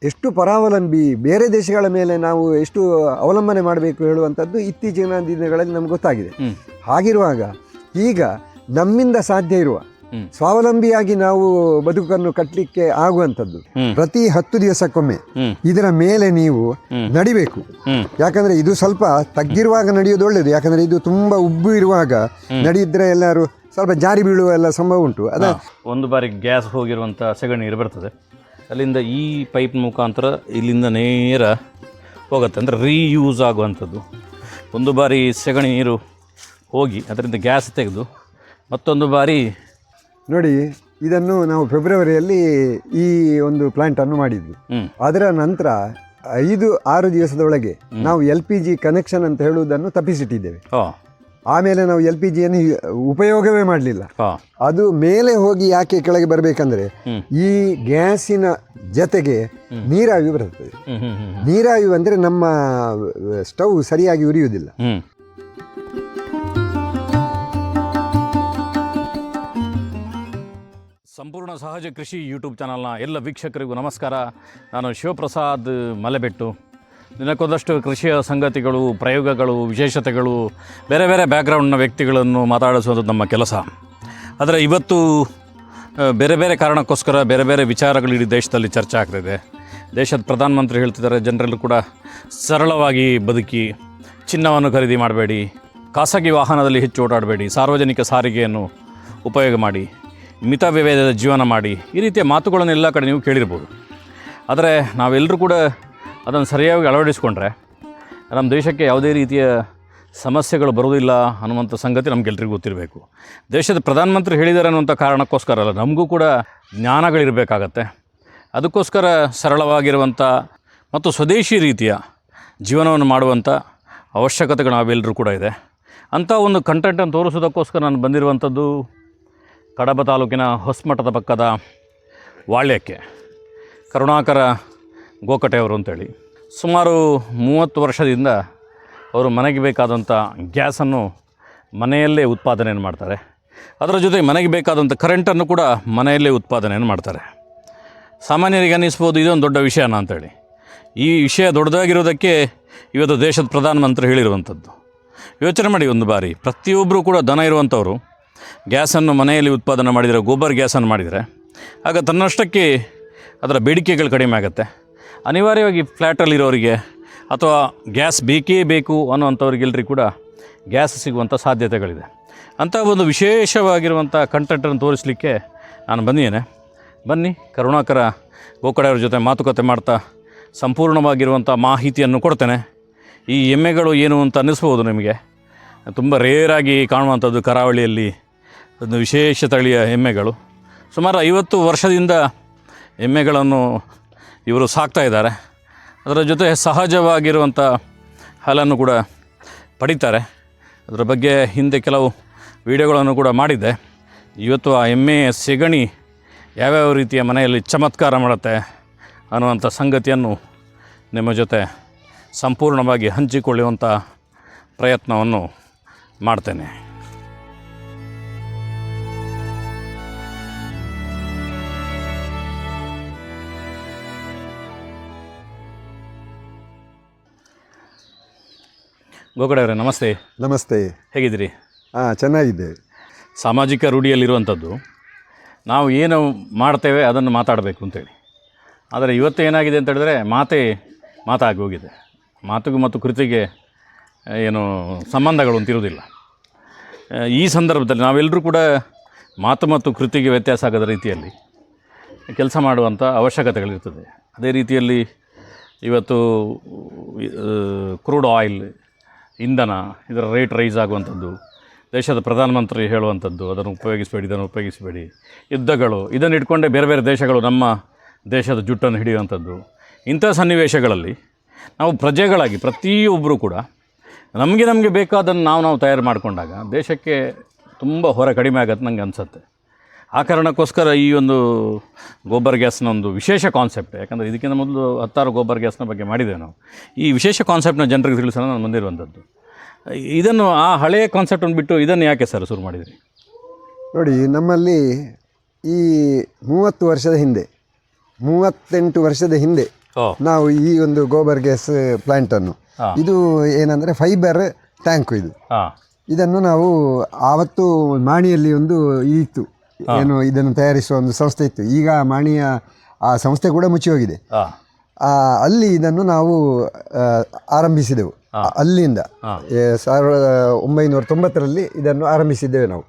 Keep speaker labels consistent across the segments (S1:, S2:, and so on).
S1: ಎಷ್ಟು ಪರಾವಲಂಬಿ, ಬೇರೆ ದೇಶಗಳ ಮೇಲೆ ನಾವು ಎಷ್ಟು ಅವಲಂಬನೆ ಮಾಡಬೇಕು ಹೇಳುವಂಥದ್ದು ಇತ್ತೀಚಿನ ದಿನಗಳಲ್ಲಿ ನಮ್ಗೆ ಗೊತ್ತಾಗಿದೆ. ಹಾಗಿರುವಾಗ ಈಗ ನಮ್ಮಿಂದ ಸಾಧ್ಯ ಇರುವ ಸ್ವಾವಲಂಬಿಯಾಗಿ ನಾವು ಬದುಕನ್ನು ಕಟ್ಟಲಿಕ್ಕೆ ಆಗುವಂಥದ್ದು ಪ್ರತಿ 10 ದಿವಸಕ್ಕೊಮ್ಮೆ ಇದರ ಮೇಲೆ ನೀವು ನಡಿಬೇಕು. ಯಾಕಂದ್ರೆ ಇದು ಸ್ವಲ್ಪ ತಗ್ಗಿರುವಾಗ ನಡೆಯೋದು ಒಳ್ಳೇದು. ಯಾಕಂದ್ರೆ ಇದು ತುಂಬಾ ಉಬ್ಬು ಇರುವಾಗ ನಡೆಯಿದ್ರೆ ಎಲ್ಲರೂ ಸ್ವಲ್ಪ ಜಾರಿ ಬೀಳುವ ಎಲ್ಲ ಸಂಭವ ಉಂಟು.
S2: ಒಂದು ಬಾರಿ ಗ್ಯಾಸ್ ಹೋಗಿರುವಂಥ ಸೆಗಣಿ ನೀರು ಬರ್ತದೆ, ಅಲ್ಲಿಂದ ಈ ಪೈಪ್ ಮುಖಾಂತರ ಇಲ್ಲಿಂದ ನೇರ ಹೋಗುತ್ತೆ, ಅಂದರೆ ರೀಯೂಸ್ ಆಗುವಂಥದ್ದು. ಒಂದು ಬಾರಿ ಸೆಗಣಿ ನೀರು ಹೋಗಿ ಅದರಿಂದ ಗ್ಯಾಸ್ ತೆಗೆದು ಮತ್ತೊಂದು ಬಾರಿ
S1: ನೋಡಿ, ಇದನ್ನು ನಾವು ಫೆಬ್ರವರಿಯಲ್ಲಿ ಈ ಒಂದು ಪ್ಲಾಂಟನ್ನು ಮಾಡಿದ್ವಿ. ಅದರ ನಂತರ 5-6 ದಿವಸದೊಳಗೆ ನಾವು LPG ಕನೆಕ್ಷನ್ ಅಂತ ಹೇಳುವುದನ್ನು ತಪ್ಪಿಸಿಟ್ಟಿದ್ದೇವೆ. ಆಮೇಲೆ ನಾವು LPGಯನ್ನು ಉಪಯೋಗವೇ ಮಾಡಲಿಲ್ಲ. ಅದು ಮೇಲೆ ಹೋಗಿ ಯಾಕೆ ಕೆಳಗೆ ಬರಬೇಕಂದ್ರೆ ಈ ಗ್ಯಾಸಿನ ಜೊತೆಗೆ ನೀರಾವಿ ಬರ್ತದೆ. ನೀರಾವಿ ಅಂದರೆ ನಮ್ಮ ಸ್ಟವ್ ಸರಿಯಾಗಿ ಉರಿಯುವುದಿಲ್ಲ.
S2: ಸಂಪೂರ್ಣ ಸಹಜ ಕೃಷಿ ಯೂಟ್ಯೂಬ್ ಚಾನಲ್ನ ಎಲ್ಲ ವೀಕ್ಷಕರಿಗೂ ನಮಸ್ಕಾರ. ನಾನು ಶಿವಪ್ರಸಾದ್ ಮಲೆಬೆಟ್ಟು. ದಿನಕ್ಕೊಂದಷ್ಟು ಕೃಷಿಯ ಸಂಗತಿಗಳು, ಪ್ರಯೋಗಗಳು, ವಿಶೇಷತೆಗಳು, ಬೇರೆ ಬೇರೆ ಬ್ಯಾಕ್ಗ್ರೌಂಡ್ನ ವ್ಯಕ್ತಿಗಳನ್ನು ಮಾತಾಡಿಸೋದು ನಮ್ಮ ಕೆಲಸ. ಆದರೆ ಇವತ್ತು ಬೇರೆ ಬೇರೆ ಕಾರಣಕ್ಕೋಸ್ಕರ ಬೇರೆ ಬೇರೆ ವಿಚಾರಗಳು ಇಡೀ ದೇಶದಲ್ಲಿ ಚರ್ಚೆ ಆಗ್ತಾಯಿದೆ. ದೇಶದ ಪ್ರಧಾನಮಂತ್ರಿ ಹೇಳ್ತಿದ್ದಾರೆ, ಜನರಲ್ಲೂ ಕೂಡ ಸರಳವಾಗಿ ಬದುಕಿ, ಚಿನ್ನವನ್ನು ಖರೀದಿ ಮಾಡಬೇಡಿ, ಖಾಸಗಿ ವಾಹನದಲ್ಲಿ ಹೆಚ್ಚು ಓಡಾಡಬೇಡಿ, ಸಾರ್ವಜನಿಕ ಸಾರಿಗೆಯನ್ನು ಉಪಯೋಗ ಮಾಡಿ, ಮಿತ ವ್ಯಯದ ಜೀವನ ಮಾಡಿ, ಈ ರೀತಿಯ ಮಾತುಗಳನ್ನು ಎಲ್ಲ ಕಡೆ ನೀವು ಕೇಳಿರ್ಬೋದು. ಆದರೆ ನಾವೆಲ್ಲರೂ ಕೂಡ ಅದನ್ನು ಸರಿಯಾಗಿ ಅಳವಡಿಸ್ಕೊಂಡ್ರೆ ನಮ್ಮ ದೇಶಕ್ಕೆ ಯಾವುದೇ ರೀತಿಯ ಸಮಸ್ಯೆಗಳು ಬರುವುದಿಲ್ಲ ಅನ್ನುವಂಥ ಸಂಗತಿ ನಮಗೆಲ್ಲರಿಗೂ ಗೊತ್ತಿರಬೇಕು. ದೇಶದ ಪ್ರಧಾನಮಂತ್ರಿ ಹೇಳಿದ್ದಾರೆ ಅನ್ನುವಂಥ ಕಾರಣಕ್ಕೋಸ್ಕರ ಅಲ್ಲ, ನಮಗೂ ಕೂಡ ಜ್ಞಾನಗಳಿರಬೇಕಾಗತ್ತೆ. ಅದಕ್ಕೋಸ್ಕರ ಸರಳವಾಗಿರುವಂಥ ಮತ್ತು ಸ್ವದೇಶಿ ರೀತಿಯ ಜೀವನವನ್ನು ಮಾಡುವಂಥ ಅವಶ್ಯಕತೆಗಳು ನಾವೆಲ್ಲರೂ ಕೂಡ ಇದೆ. ಅಂಥ ಒಂದು ಕಂಟೆಂಟನ್ನು ತೋರಿಸೋದಕ್ಕೋಸ್ಕರ ನಾನು ಬಂದಿರುವಂಥದ್ದು ಕಡಬ ತಾಲೂಕಿನ ಹೊಸಮಠದ ಪಕ್ಕದ ವಾಳ್ಯಕ್ಕೆ ಕರುಣಾಕರ ಗೋಕಟೆಯವರು ಅಂತೇಳಿ. ಸುಮಾರು 30 ವರ್ಷದಿಂದ ಅವರು ಮನೆಗೆ ಬೇಕಾದಂಥ ಗ್ಯಾಸನ್ನು ಮನೆಯಲ್ಲೇ ಉತ್ಪಾದನೆಯನ್ನು ಮಾಡ್ತಾರೆ. ಅದರ ಜೊತೆ ಮನೆಗೆ ಬೇಕಾದಂಥ ಕರೆಂಟನ್ನು ಕೂಡ ಮನೆಯಲ್ಲೇ ಉತ್ಪಾದನೆಯನ್ನು ಮಾಡ್ತಾರೆ. ಸಾಮಾನ್ಯರಿಗೆ ಅನ್ನಿಸ್ಬೋದು ಇದೊಂದು ದೊಡ್ಡ ವಿಷಯನ ಅಂತೇಳಿ. ಈ ವಿಷಯ ದೊಡ್ಡದಾಗಿರೋದಕ್ಕೆ ಇವತ್ತು ದೇಶದ ಪ್ರಧಾನಮಂತ್ರಿ ಹೇಳಿರುವಂಥದ್ದು. ಯೋಚನೆ ಮಾಡಿ, ಒಂದು ಬಾರಿ ಪ್ರತಿಯೊಬ್ಬರು ಕೂಡ ದನ ಇರುವಂಥವರು ಗ್ಯಾಸನ್ನು ಮನೆಯಲ್ಲಿ ಉತ್ಪಾದನೆ ಮಾಡಿದರೆ, ಗೋಬರ್ ಗ್ಯಾಸನ್ನು ಮಾಡಿದರೆ, ಆಗ ತನ್ನಷ್ಟಕ್ಕೆ ಅದರ ಬೇಡಿಕೆಗಳು ಕಡಿಮೆ ಆಗುತ್ತೆ. ಅನಿವಾರ್ಯವಾಗಿ ಫ್ಲ್ಯಾಟಲ್ಲಿರೋರಿಗೆ ಅಥವಾ ಗ್ಯಾಸ್ ಬೇಕೇ ಬೇಕು ಅನ್ನೋವಂಥವ್ರಿಗೆಲ್ಲರಿಗೂ ಕೂಡ ಗ್ಯಾಸ್ ಸಿಗುವಂಥ ಸಾಧ್ಯತೆಗಳಿದೆ. ಅಂಥ ಒಂದು ವಿಶೇಷವಾಗಿರುವಂಥ ಕಂಟೆಂಟನ್ನು ತೋರಿಸಲಿಕ್ಕೆ ನಾನು ಬಂದಿದ್ದೇನೆ. ಬನ್ನಿ, ಕರುಣಾಕರ ಗೋಕಡೆಯವ್ರ ಜೊತೆ ಮಾತುಕತೆ ಮಾಡ್ತಾ ಸಂಪೂರ್ಣವಾಗಿರುವಂಥ ಮಾಹಿತಿಯನ್ನು ಕೊಡ್ತೇನೆ. ಈ ಎಮ್ಮೆಗಳು ಏನು ಅಂತ ಅನ್ನಿಸ್ಬೋದು ನಿಮಗೆ. ತುಂಬ ರೇರಾಗಿ ಕಾಣುವಂಥದ್ದು ಕರಾವಳಿಯಲ್ಲಿ ಒಂದು ವಿಶೇಷ ತಳಿಯ ಎಮ್ಮೆಗಳು. ಸುಮಾರು 50 ವರ್ಷದಿಂದ ಎಮ್ಮೆಗಳನ್ನು ಇವರು ಸಾಕ್ತಾ ಇದ್ದಾರೆ. ಅದರ ಜೊತೆ ಸಹಜವಾಗಿರುವಂಥ ಹಾಲನ್ನು ಕೂಡ ಪಡಿತಾರೆ. ಅದರ ಬಗ್ಗೆ ಹಿಂದೆ ಕೆಲವು ವಿಡಿಯೋಗಳನ್ನು ಕೂಡ ಮಾಡಿದ್ದೆ. ಇವತ್ತು ಆ ಎಮ್ಮೆಯ ಸೆಗಣಿ ಯಾವ್ಯಾವ ರೀತಿಯ ಮನೆಯಲ್ಲಿ ಚಮತ್ಕಾರ ಮಾಡುತ್ತೆ ಅನ್ನುವಂಥ ಸಂಗತಿಯನ್ನು ನಿಮ್ಮ ಜೊತೆ ಸಂಪೂರ್ಣವಾಗಿ ಹಂಚಿಕೊಳ್ಳುವಂಥ ಪ್ರಯತ್ನವನ್ನು ಮಾಡ್ತೇನೆ. ಗೋಕಡೆಯವರೇ ನಮಸ್ತೆ.
S1: ನಮಸ್ತೆ,
S2: ಹೇಗಿದ್ದೀರಿ?
S1: ಚೆನ್ನಾಗಿದ್ದೇವೆ.
S2: ಸಾಮಾಜಿಕ ರೂಢಿಯಲ್ಲಿರುವಂಥದ್ದು ನಾವು ಏನು ಮಾಡ್ತೇವೆ ಅದನ್ನು ಮಾತಾಡಬೇಕು ಅಂತೇಳಿ. ಆದರೆ ಇವತ್ತು ಏನಾಗಿದೆ ಅಂತ ಹೇಳಿದ್ರೆ ಮಾತಾಗಿ ಹೋಗಿದೆ. ಮಾತಿಗೂ ಮತ್ತು ಕೃತಿಗೆ ಏನು ಸಂಬಂಧಗಳು ಅಂತಿರೋದಿಲ್ಲ. ಈ ಸಂದರ್ಭದಲ್ಲಿ ನಾವೆಲ್ಲರೂ ಕೂಡ ಮಾತು ಮತ್ತು ಕೃತಿಗೆ ವ್ಯತ್ಯಾಸ ಆಗದ ರೀತಿಯಲ್ಲಿ ಕೆಲಸ ಮಾಡುವಂಥ ಅವಶ್ಯಕತೆಗಳಿರ್ತದೆ. ಅದೇ ರೀತಿಯಲ್ಲಿ ಇವತ್ತು ಕ್ರೂಡ್ ಆಯಿಲ್, ಇಂಧನ, ಇದರ ರೇಟ್ ರೈಸ್ ಆಗುವಂಥದ್ದು, ದೇಶದ ಪ್ರಧಾನಮಂತ್ರಿ ಹೇಳುವಂಥದ್ದು ಅದನ್ನು ಉಪಯೋಗಿಸಬೇಡಿ, ಇದನ್ನು ಉಪಯೋಗಿಸಬೇಡಿ, ಯುದ್ಧಗಳು, ಇದನ್ನು ಇಟ್ಕೊಂಡೇ ಬೇರೆ ಬೇರೆ ದೇಶಗಳು ನಮ್ಮ ದೇಶದ ಜುಟ್ಟನ್ನು ಹಿಡಿಯುವಂಥದ್ದು. ಇಂಥ ಸನ್ನಿವೇಶಗಳಲ್ಲಿ ನಾವು ಪ್ರಜೆಗಳಾಗಿ ಪ್ರತಿಯೊಬ್ಬರೂ ಕೂಡ ನಮಗೆ ಬೇಕಾದನ್ನು ನಾವು ತಯಾರು ಮಾಡಿಕೊಂಡಾಗ ದೇಶಕ್ಕೆ ತುಂಬ ಹೊರೆ ಕಡಿಮೆ ಆಗತ್ತೆ ನನಗೆ ಅನಿಸುತ್ತೆ. ಆ ಕಾರಣಕ್ಕೋಸ್ಕರ ಈ ಒಂದು ಗೋಬರ್ ಗ್ಯಾಸ್ನ ಒಂದು ವಿಶೇಷ ಕಾನ್ಸೆಪ್ಟ್, ಯಾಕಂದರೆ ಇದಕ್ಕಿಂತ ಮೊದಲು 10 ಗೋಬರ್ ಗ್ಯಾಸ್ನ ಬಗ್ಗೆ ಮಾಡಿದ್ದೇವೆ ನಾವು. ಈ ವಿಶೇಷ ಕಾನ್ಸೆಪ್ಟ್ನ ಜನರಿಗೆ ತಿಳಿಸೋಣ ನಾನು ಬಂದಿರುವಂಥದ್ದು. ಇದನ್ನು ಆ ಹಳೆಯ ಕಾನ್ಸೆಪ್ಟನ್ನು ಬಿಟ್ಟು ಇದನ್ನು ಯಾಕೆ ಸರ್ ಶುರು ಮಾಡಿದ್ರಿ?
S1: ನೋಡಿ, ನಮ್ಮಲ್ಲಿ ಈ 38 ವರ್ಷದ ಹಿಂದೆ ನಾವು ಈ ಒಂದು ಗೋಬರ್ ಗ್ಯಾಸ್ ಪ್ಲಾಂಟನ್ನು, ಇದು ಏನಂದರೆ ಫೈಬರ್ ಟ್ಯಾಂಕು ಇದು. ಇದನ್ನು ನಾವು ಆವತ್ತು ಮಾಣಿಯಲ್ಲಿ ಒಂದು ಇತ್ತು, ಏನು ಇದನ್ನು ತಯಾರಿಸುವ ಒಂದು ಸಂಸ್ಥೆ ಇತ್ತು. ಈಗ ಮಾಣಿಯ ಆ ಸಂಸ್ಥೆ ಕೂಡ ಮುಚ್ಚಿ ಹೋಗಿದೆ. ಅಲ್ಲಿ ಇದನ್ನು ನಾವು ಆರಂಭಿಸಿದೆವು. ಅಲ್ಲಿಂದ 1990ರಲ್ಲಿ ಇದನ್ನು ಆರಂಭಿಸಿದ್ದೇವೆ ನಾವು.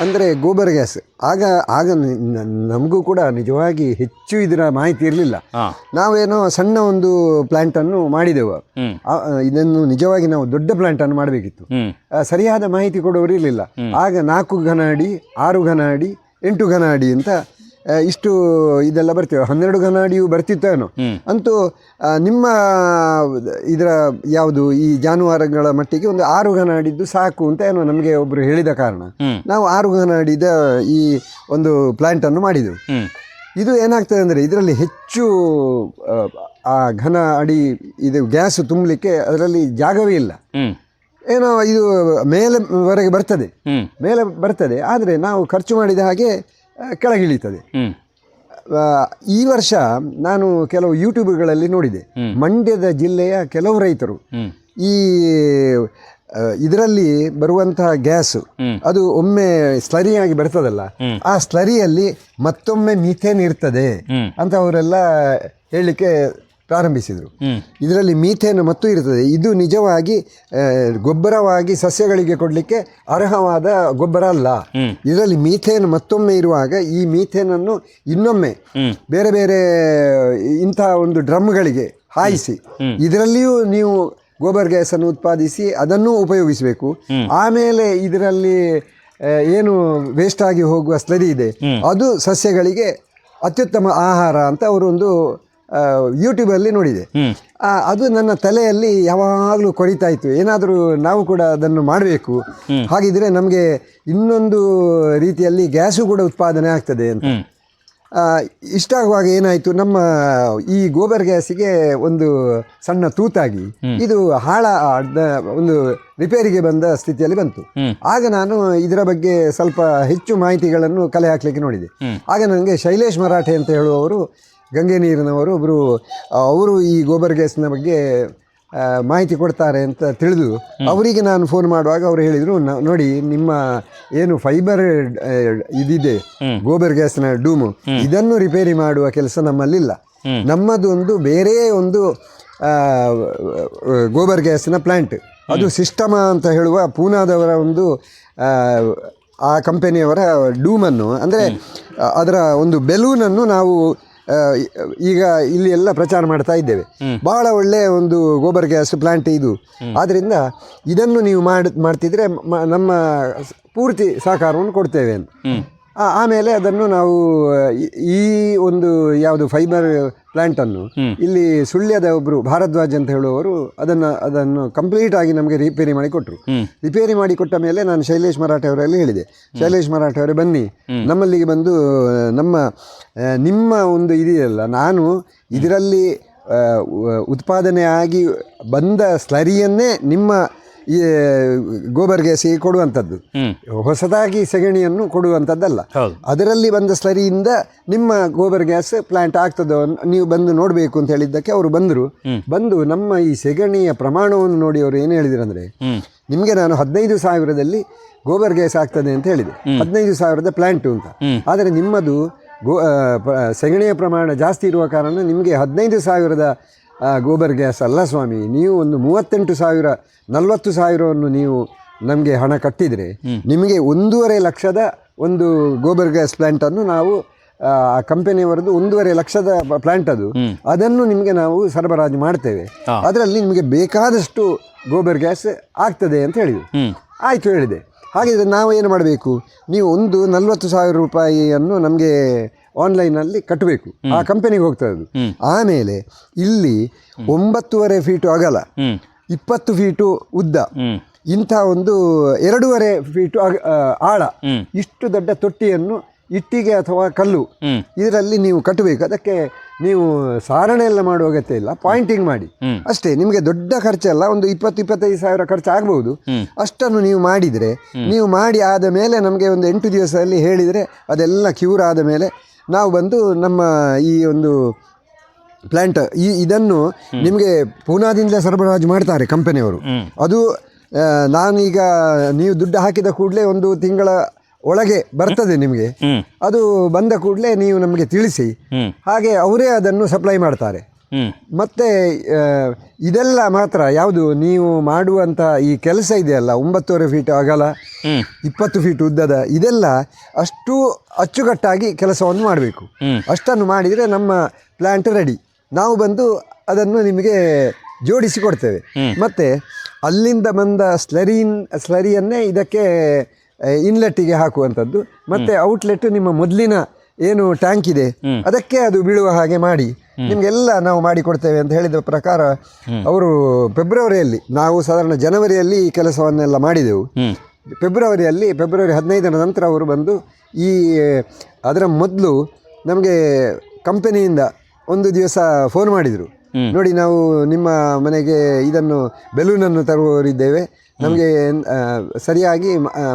S1: ಅಂದರೆ ಗೋಬರ್ ಗ್ಯಾಸ್ ಆಗ ನಮಗೂ ಕೂಡ ನಿಜವಾಗಿ ಹೆಚ್ಚು ಇದರ ಮಾಹಿತಿ ಇರಲಿಲ್ಲ. ನಾವೇನೋ ಸಣ್ಣ ಒಂದು ಪ್ಲಾಂಟನ್ನು ಮಾಡಿದೆವು. ಇದನ್ನು ನಿಜವಾಗಿ ನಾವು ದೊಡ್ಡ ಪ್ಲಾಂಟನ್ನು ಮಾಡಬೇಕಿತ್ತು. ಸರಿಯಾದ ಮಾಹಿತಿ ಕೊಡೋರು ಇರಲಿಲ್ಲ. ಆಗ 4 ಘನ ಅಡಿ, 6 ಘನ ಅಡಿ, 8 ಘನ ಅಡಿ ಅಂತ ಇಷ್ಟು ಇದೆಲ್ಲ ಬರ್ತೇವೆ. 12 ಘನ ಅಡಿಯೂ ಬರ್ತಿತ್ತೇನೋ. ಅಂತೂ ನಿಮ್ಮ ಇದರ ಯಾವುದು ಈ ಜಾನುವಾರುಗಳ ಮಟ್ಟಿಗೆ ಒಂದು 6 ಘನ ಅಡಿದ್ದು ಸಾಕು ಅಂತ ಏನೋ ನಮಗೆ ಒಬ್ಬರು ಹೇಳಿದ ಕಾರಣ ನಾವು 6 ಘನ ಅಡಿದ ಈ ಒಂದು ಪ್ಲಾಂಟನ್ನು ಮಾಡಿದೆವು. ಇದು ಏನಾಗ್ತದೆ ಅಂದರೆ ಇದರಲ್ಲಿ ಹೆಚ್ಚು ಆ ಘನ ಅಡಿ ಇದು ಗ್ಯಾಸ್ ತುಂಬಲಿಕ್ಕೆ ಅದರಲ್ಲಿ ಜಾಗವೇ ಇಲ್ಲ. ಏನೋ ಇದು ಮೇಲೆವರೆಗೆ ಬರ್ತದೆ, ಆದರೆ ನಾವು ಖರ್ಚು ಮಾಡಿದ ಹಾಗೆ ಕೆಳಗಿಳಿತದೆ. ಈ ವರ್ಷ ನಾನು ಕೆಲವು ಯೂಟ್ಯೂಬ್ಗಳಲ್ಲಿ ನೋಡಿದೆ, ಮಂಡ್ಯದ ಜಿಲ್ಲೆಯ ಕೆಲವು ರೈತರು ಈ ಇದರಲ್ಲಿ ಬರುವಂತಹ ಗ್ಯಾಸು ಅದು ಒಮ್ಮೆ ಸ್ಲರಿಯಾಗಿ ಬರ್ತದಲ್ಲ, ಆ ಸ್ಲರಿಯಲ್ಲಿ ಮತ್ತೊಮ್ಮೆ ಮೀಥೇನ್ ಇರ್ತದೆ ಅಂತ ಅವರೆಲ್ಲ ಹೇಳಲಿಕ್ಕೆ ಪ್ರಾರಂಭಿಸಿದರು. ಇದರಲ್ಲಿ ಮೀಥೇನ್ ಮತ್ತು ಇರ್ತದೆ. ಇದು ನಿಜವಾಗಿ ಗೊಬ್ಬರವಾಗಿ ಸಸ್ಯಗಳಿಗೆ ಕೊಡಲಿಕ್ಕೆ ಅರ್ಹವಾದ ಗೊಬ್ಬರ ಅಲ್ಲ. ಇದರಲ್ಲಿ ಮೀಥೇನ್ ಮತ್ತೊಮ್ಮೆ ಇರುವಾಗ ಈ ಮೀಥೇನನ್ನು ಇನ್ನೊಮ್ಮೆ ಬೇರೆ ಬೇರೆ ಇಂತಹ ಒಂದು ಡ್ರಮ್ಗಳಿಗೆ ಹಾಯಿಸಿ ಇದರಲ್ಲಿಯೂ ನೀವು ಗೋಬರ್ ಗ್ಯಾಸನ್ನು ಉತ್ಪಾದಿಸಿ ಅದನ್ನು ಉಪಯೋಗಿಸಬೇಕು. ಆಮೇಲೆ ಇದರಲ್ಲಿ ಏನು ವೇಸ್ಟ್ ಆಗಿ ಹೋಗುವ ಸ್ಲರಿ ಇದೆ ಅದು ಸಸ್ಯಗಳಿಗೆ ಅತ್ಯುತ್ತಮ ಆಹಾರ ಅಂತ ಅವರೊಂದು ಯೂಟ್ಯೂಬಲ್ಲಿ ನೋಡಿದೆ. ಅದು ನನ್ನ ತಲೆಯಲ್ಲಿ ಯಾವಾಗಲೂ ಕೊರಿತಾ ಇತ್ತು, ಏನಾದರೂ ನಾವು ಕೂಡ ಅದನ್ನು ಮಾಡಬೇಕು, ಹಾಗಿದ್ರೆ ನಮಗೆ ಇನ್ನೊಂದು ರೀತಿಯಲ್ಲಿ ಗ್ಯಾಸು ಕೂಡ ಉತ್ಪಾದನೆ ಆಗ್ತದೆ ಅಂತ. ಇಷ್ಟಾಗುವಾಗ ಏನಾಯಿತು, ನಮ್ಮ ಈ ಗೋಬರ್ ಗ್ಯಾಸಿಗೆ ಒಂದು ಸಣ್ಣ ತೂತಾಗಿ ಇದು ಒಂದು ರಿಪೇರಿಗೆ ಬಂದ ಸ್ಥಿತಿಯಲ್ಲಿ ಬಂತು. ಆಗ ನಾನು ಇದರ ಬಗ್ಗೆ ಸ್ವಲ್ಪ ಹೆಚ್ಚು ಮಾಹಿತಿಗಳನ್ನು ಕಲೆ ಹಾಕಲಿಕ್ಕೆ ನೋಡಿದೆ. ಆಗ ನನಗೆ ಶೈಲೇಶ್ ಮರಾಠೆ ಅಂತ ಹೇಳುವವರು, ಗಂಗೆ ನೀರಿನವರು ಒಬ್ಬರು, ಅವರು ಈ ಗೋಬರ್ ಗ್ಯಾಸ್ನ ಬಗ್ಗೆ ಮಾಹಿತಿ ಕೊಡ್ತಾರೆ ಅಂತ ತಿಳಿದು ಅವರಿಗೆ ನಾನು ಫೋನ್ ಮಾಡುವಾಗ ಅವರು ಹೇಳಿದರು, ನೋಡಿ ನಿಮ್ಮ ಏನು ಫೈಬರ್ ಇದಿದೆ ಗೋಬರ್ ಗ್ಯಾಸ್ನ ಡೂಮು, ಇದನ್ನು ರಿಪೇರಿ ಮಾಡುವ ಕೆಲಸ ನಮ್ಮಲ್ಲಿಲ್ಲ. ನಮ್ಮದು ಒಂದು ಬೇರೆ ಒಂದು ಗೋಬರ್ ಗ್ಯಾಸಿನ ಪ್ಲ್ಯಾಂಟ್, ಅದು ಸಿಸ್ಟಮ ಅಂತ ಹೇಳುವ ಪೂನಾದವರ ಒಂದು ಆ ಕಂಪನಿಯವರ ಡೂಮನ್ನು, ಅಂದರೆ ಅದರ ಒಂದು ಬೆಲೂನನ್ನು ನಾವು ಈಗ ಇಲ್ಲಿ ಎಲ್ಲ ಪ್ರಚಾರ ಮಾಡ್ತಾ ಇದ್ದೇವೆ. ಬಹಳ ಒಳ್ಳೆಯ ಒಂದು ಗೋಬರ್ ಗ್ಯಾಸ್ ಪ್ಲಾಂಟ್ ಇದು. ಆದ್ದರಿಂದ ಇದನ್ನು ನೀವು ಮಾಡ್ತಿದ್ರೆ ನಮ್ಮ ಪೂರ್ತಿ ಸಹಕಾರವನ್ನು ಕೊಡ್ತೇವೆ ಅಂತ. ಆಮೇಲೆ ಅದನ್ನು ನಾವು ಈ ಒಂದು ಯಾವುದು ಫೈಬರ್ ಪ್ಲಾಂಟನ್ನು ಇಲ್ಲಿ ಸುಳ್ಯದ ಒಬ್ಬರು ಭಾರದ್ವಾಜ್ ಅಂತ ಹೇಳುವವರು ಅದನ್ನು ಕಂಪ್ಲೀಟ್ ಆಗಿ ನಮಗೆ ರಿಪೇರಿ ಮಾಡಿ ಕೊಟ್ಟರು. ರಿಪೇರಿ ಮಾಡಿ ಕೊಟ್ಟ ಮೇಲೆ ನಾನು ಶೈಲೇಶ್ ಮರಾಠೆ ಅವರಲ್ಲಿ ಹೇಳಿದೆ, ಶೈಲೇಶ್ ಮರಾಠೆ ಅವರೇ ಬನ್ನಿ ನಮ್ಮಲ್ಲಿಗೆ ಬಂದು ನಿಮ್ಮ ಒಂದು ಇದೆಯಲ್ಲ, ನಾನು ಇದರಲ್ಲಿ ಉತ್ಪಾದನೆ ಆಗಿ ಬಂದ ಸ್ಲರಿಯನ್ನೇ ನಿಮ್ಮ ಈ ಗೋಬರ್ ಗ್ಯಾಸಿಗೆ ಕೊಡುವಂಥದ್ದು, ಹೊಸದಾಗಿ ಸೆಗಣಿಯನ್ನು ಕೊಡುವಂಥದ್ದಲ್ಲ. ಅದರಲ್ಲಿ ಬಂದ ಸ್ಲರಿಯಿಂದ ನಿಮ್ಮ ಗೋಬರ್ ಗ್ಯಾಸ್ ಪ್ಲಾಂಟ್ ಆಗ್ತದೋ ನೀವು ಬಂದು ನೋಡಬೇಕು ಅಂತ ಹೇಳಿದ್ದಕ್ಕೆ ಅವರು ಬಂದು ನಮ್ಮ ಈ ಸೆಗಣಿಯ ಪ್ರಮಾಣವನ್ನು ನೋಡಿ ಅವರು ಏನು ಹೇಳಿದ್ರಂದರೆ, ನಿಮಗೆ ನಾನು 15,000ದಲ್ಲಿ ಗೋಬರ್ ಗ್ಯಾಸ್ ಆಗ್ತದೆ ಅಂತ ಹೇಳಿದೆ, 15,000ದ ಪ್ಲಾಂಟು ಅಂತ. ಆದರೆ ನಿಮ್ಮದು ಸೆಗಣಿಯ ಪ್ರಮಾಣ ಜಾಸ್ತಿ ಇರುವ ಕಾರಣ ನಿಮಗೆ 15,000ದ ಗೋಬರ್ ಗ್ಯಾಸ್ ಅಲ್ಲ ಸ್ವಾಮಿ, ನೀವು ಒಂದು 38,000 40,000ವನ್ನು ನೀವು ನಮಗೆ ಹಣ ಕಟ್ಟಿದರೆ ನಿಮಗೆ 1.5 ಲಕ್ಷದ ಒಂದು ಗೋಬರ್ ಗ್ಯಾಸ್ ಪ್ಲಾಂಟನ್ನು ನಾವು ಆ ಕಂಪನಿಯವರದ್ದು 1.5 ಲಕ್ಷದ ಪ್ಲಾಂಟ್ ಅದನ್ನು ನಿಮಗೆ ನಾವು ಸರಬರಾಜು ಮಾಡ್ತೇವೆ, ಅದರಲ್ಲಿ ನಿಮಗೆ ಬೇಕಾದಷ್ಟು ಗೋಬರ್ ಗ್ಯಾಸ್ ಆಗ್ತದೆ ಅಂತ ಹೇಳಿದರು. ಆಯಿತು ಹೇಳಿದೆ. ಹಾಗಿದ್ರೆ ನಾವು ಏನು ಮಾಡಬೇಕು, ನೀವು ಒಂದು 40,000 ರೂಪಾಯಿಯನ್ನು ನಮಗೆ ಆನ್ಲೈನಲ್ಲಿ ಕಟ್ಟಬೇಕು, ಆ ಕಂಪನಿಗೆ ಹೋಗ್ತದೆ. ಆಮೇಲೆ ಇಲ್ಲಿ 9.5 ಫೀಟು ಅಗಲ, 20 ಫೀಟು ಉದ್ದ, ಇಂಥ ಒಂದು 2.5 ಫೀಟು ಆಳ, ಇಷ್ಟು ದೊಡ್ಡ ತೊಟ್ಟಿಯನ್ನು ಇಟ್ಟಿಗೆ ಅಥವಾ ಕಲ್ಲು ಇದರಲ್ಲಿ ನೀವು ಕಟ್ಟಬೇಕು. ಅದಕ್ಕೆ ನೀವು ಸಾರಣೆ ಎಲ್ಲ ಮಾಡುವ ಅಗತ್ಯ ಇಲ್ಲ, ಪಾಯಿಂಟಿಂಗ್ ಮಾಡಿ ಅಷ್ಟೇ. ನಿಮಗೆ ದೊಡ್ಡ ಖರ್ಚಲ್ಲ, ಒಂದು 20-25 ಸಾವಿರ ಖರ್ಚು ಆಗ್ಬೋದು. ಅಷ್ಟನ್ನು ನೀವು ಮಾಡಿದರೆ, ನೀವು ಮಾಡಿ ಆದ ಮೇಲೆ ನಮಗೆ ಒಂದು 8 ದಿವಸದಲ್ಲಿ ಹೇಳಿದರೆ ಅದೆಲ್ಲ ಕ್ಯೂರ್ ಆದ ಮೇಲೆ ನಾವು ಬಂದು ನಮ್ಮ ಈ ಒಂದು ಪ್ಲ್ಯಾಂಟ್ ಇದನ್ನು ನಿಮಗೆ ಪೂನಾದಿಂದಲೇ ಸರಬರಾಜು ಮಾಡ್ತಾರೆ ಕಂಪನಿಯವರು. ಅದು ನಾನೀಗ ನೀವು ದುಡ್ಡು ಹಾಕಿದ ಕೂಡಲೇ 1 ತಿಂಗಳ ಒಳಗೆ ಬರ್ತದೆ ನಿಮಗೆ. ಅದು ಬಂದ ಕೂಡಲೇ ನೀವು ನಮಗೆ ತಿಳಿಸಿ, ಹಾಗೆ ಅವರೇ ಅದನ್ನು ಸಪ್ಲೈ ಮಾಡ್ತಾರೆ. ಮತ್ತು ಇದೆಲ್ಲ ಮಾತ್ರ ಯಾವುದು ನೀವು ಮಾಡುವಂಥ ಈ ಕೆಲಸ ಇದೆಯಲ್ಲ, 9.5 ಫೀಟ್ ಅಗಲ 20 ಫೀಟ್ ಉದ್ದದ, ಇದೆಲ್ಲ ಅಷ್ಟು ಅಚ್ಚುಕಟ್ಟಾಗಿ ಕೆಲಸವನ್ನು ಮಾಡಬೇಕು. ಅಷ್ಟನ್ನು ಮಾಡಿದರೆ ನಮ್ಮ ಪ್ಲ್ಯಾಂಟ್ ರೆಡಿ. ನಾವು ಬಂದು ಅದನ್ನು ನಿಮಗೆ ಜೋಡಿಸಿ ಕೊಡ್ತೇವೆ. ಮತ್ತು ಅಲ್ಲಿಂದ ಬಂದ ಸ್ಲರಿಯನ್ನೇ ಇದಕ್ಕೆ ಇನ್ಲೆಟ್ಟಿಗೆ ಹಾಕುವಂಥದ್ದು. ಮತ್ತು ಔಟ್ಲೆಟ್ ನಿಮ್ಮ ಮೊದಲಿನ ಏನು ಟ್ಯಾಂಕ್ ಇದೆ ಅದಕ್ಕೆ ಅದು ಬೀಳುವ ಹಾಗೆ ಮಾಡಿ ನಿಮಗೆಲ್ಲ ನಾವು ಮಾಡಿಕೊಡ್ತೇವೆ ಅಂತ ಹೇಳಿದ ಪ್ರಕಾರ ಅವರು ಫೆಬ್ರವರಿಯಲ್ಲಿ, ನಾವು ಸಾಧಾರಣ ಜನವರಿಯಲ್ಲಿ ಈ ಕೆಲಸವನ್ನೆಲ್ಲ ಮಾಡಿದೆವು. ಫೆಬ್ರವರಿ 15ರ ನಂತರ ಅವರು ಬಂದು ಅದರ ಮೊದಲು ನಮಗೆ ಕಂಪನಿಯಿಂದ ಒಂದು ದಿವಸ ಫೋನ್ ಮಾಡಿದರು. ನೋಡಿ, ನಾವು ನಿಮ್ಮ ಮನೆಗೆ ಇದನ್ನು ಬೆಲೂನನ್ನು ತರುವವರಿದ್ದೇವೆ, ನಮಗೆ ಸರಿಯಾಗಿ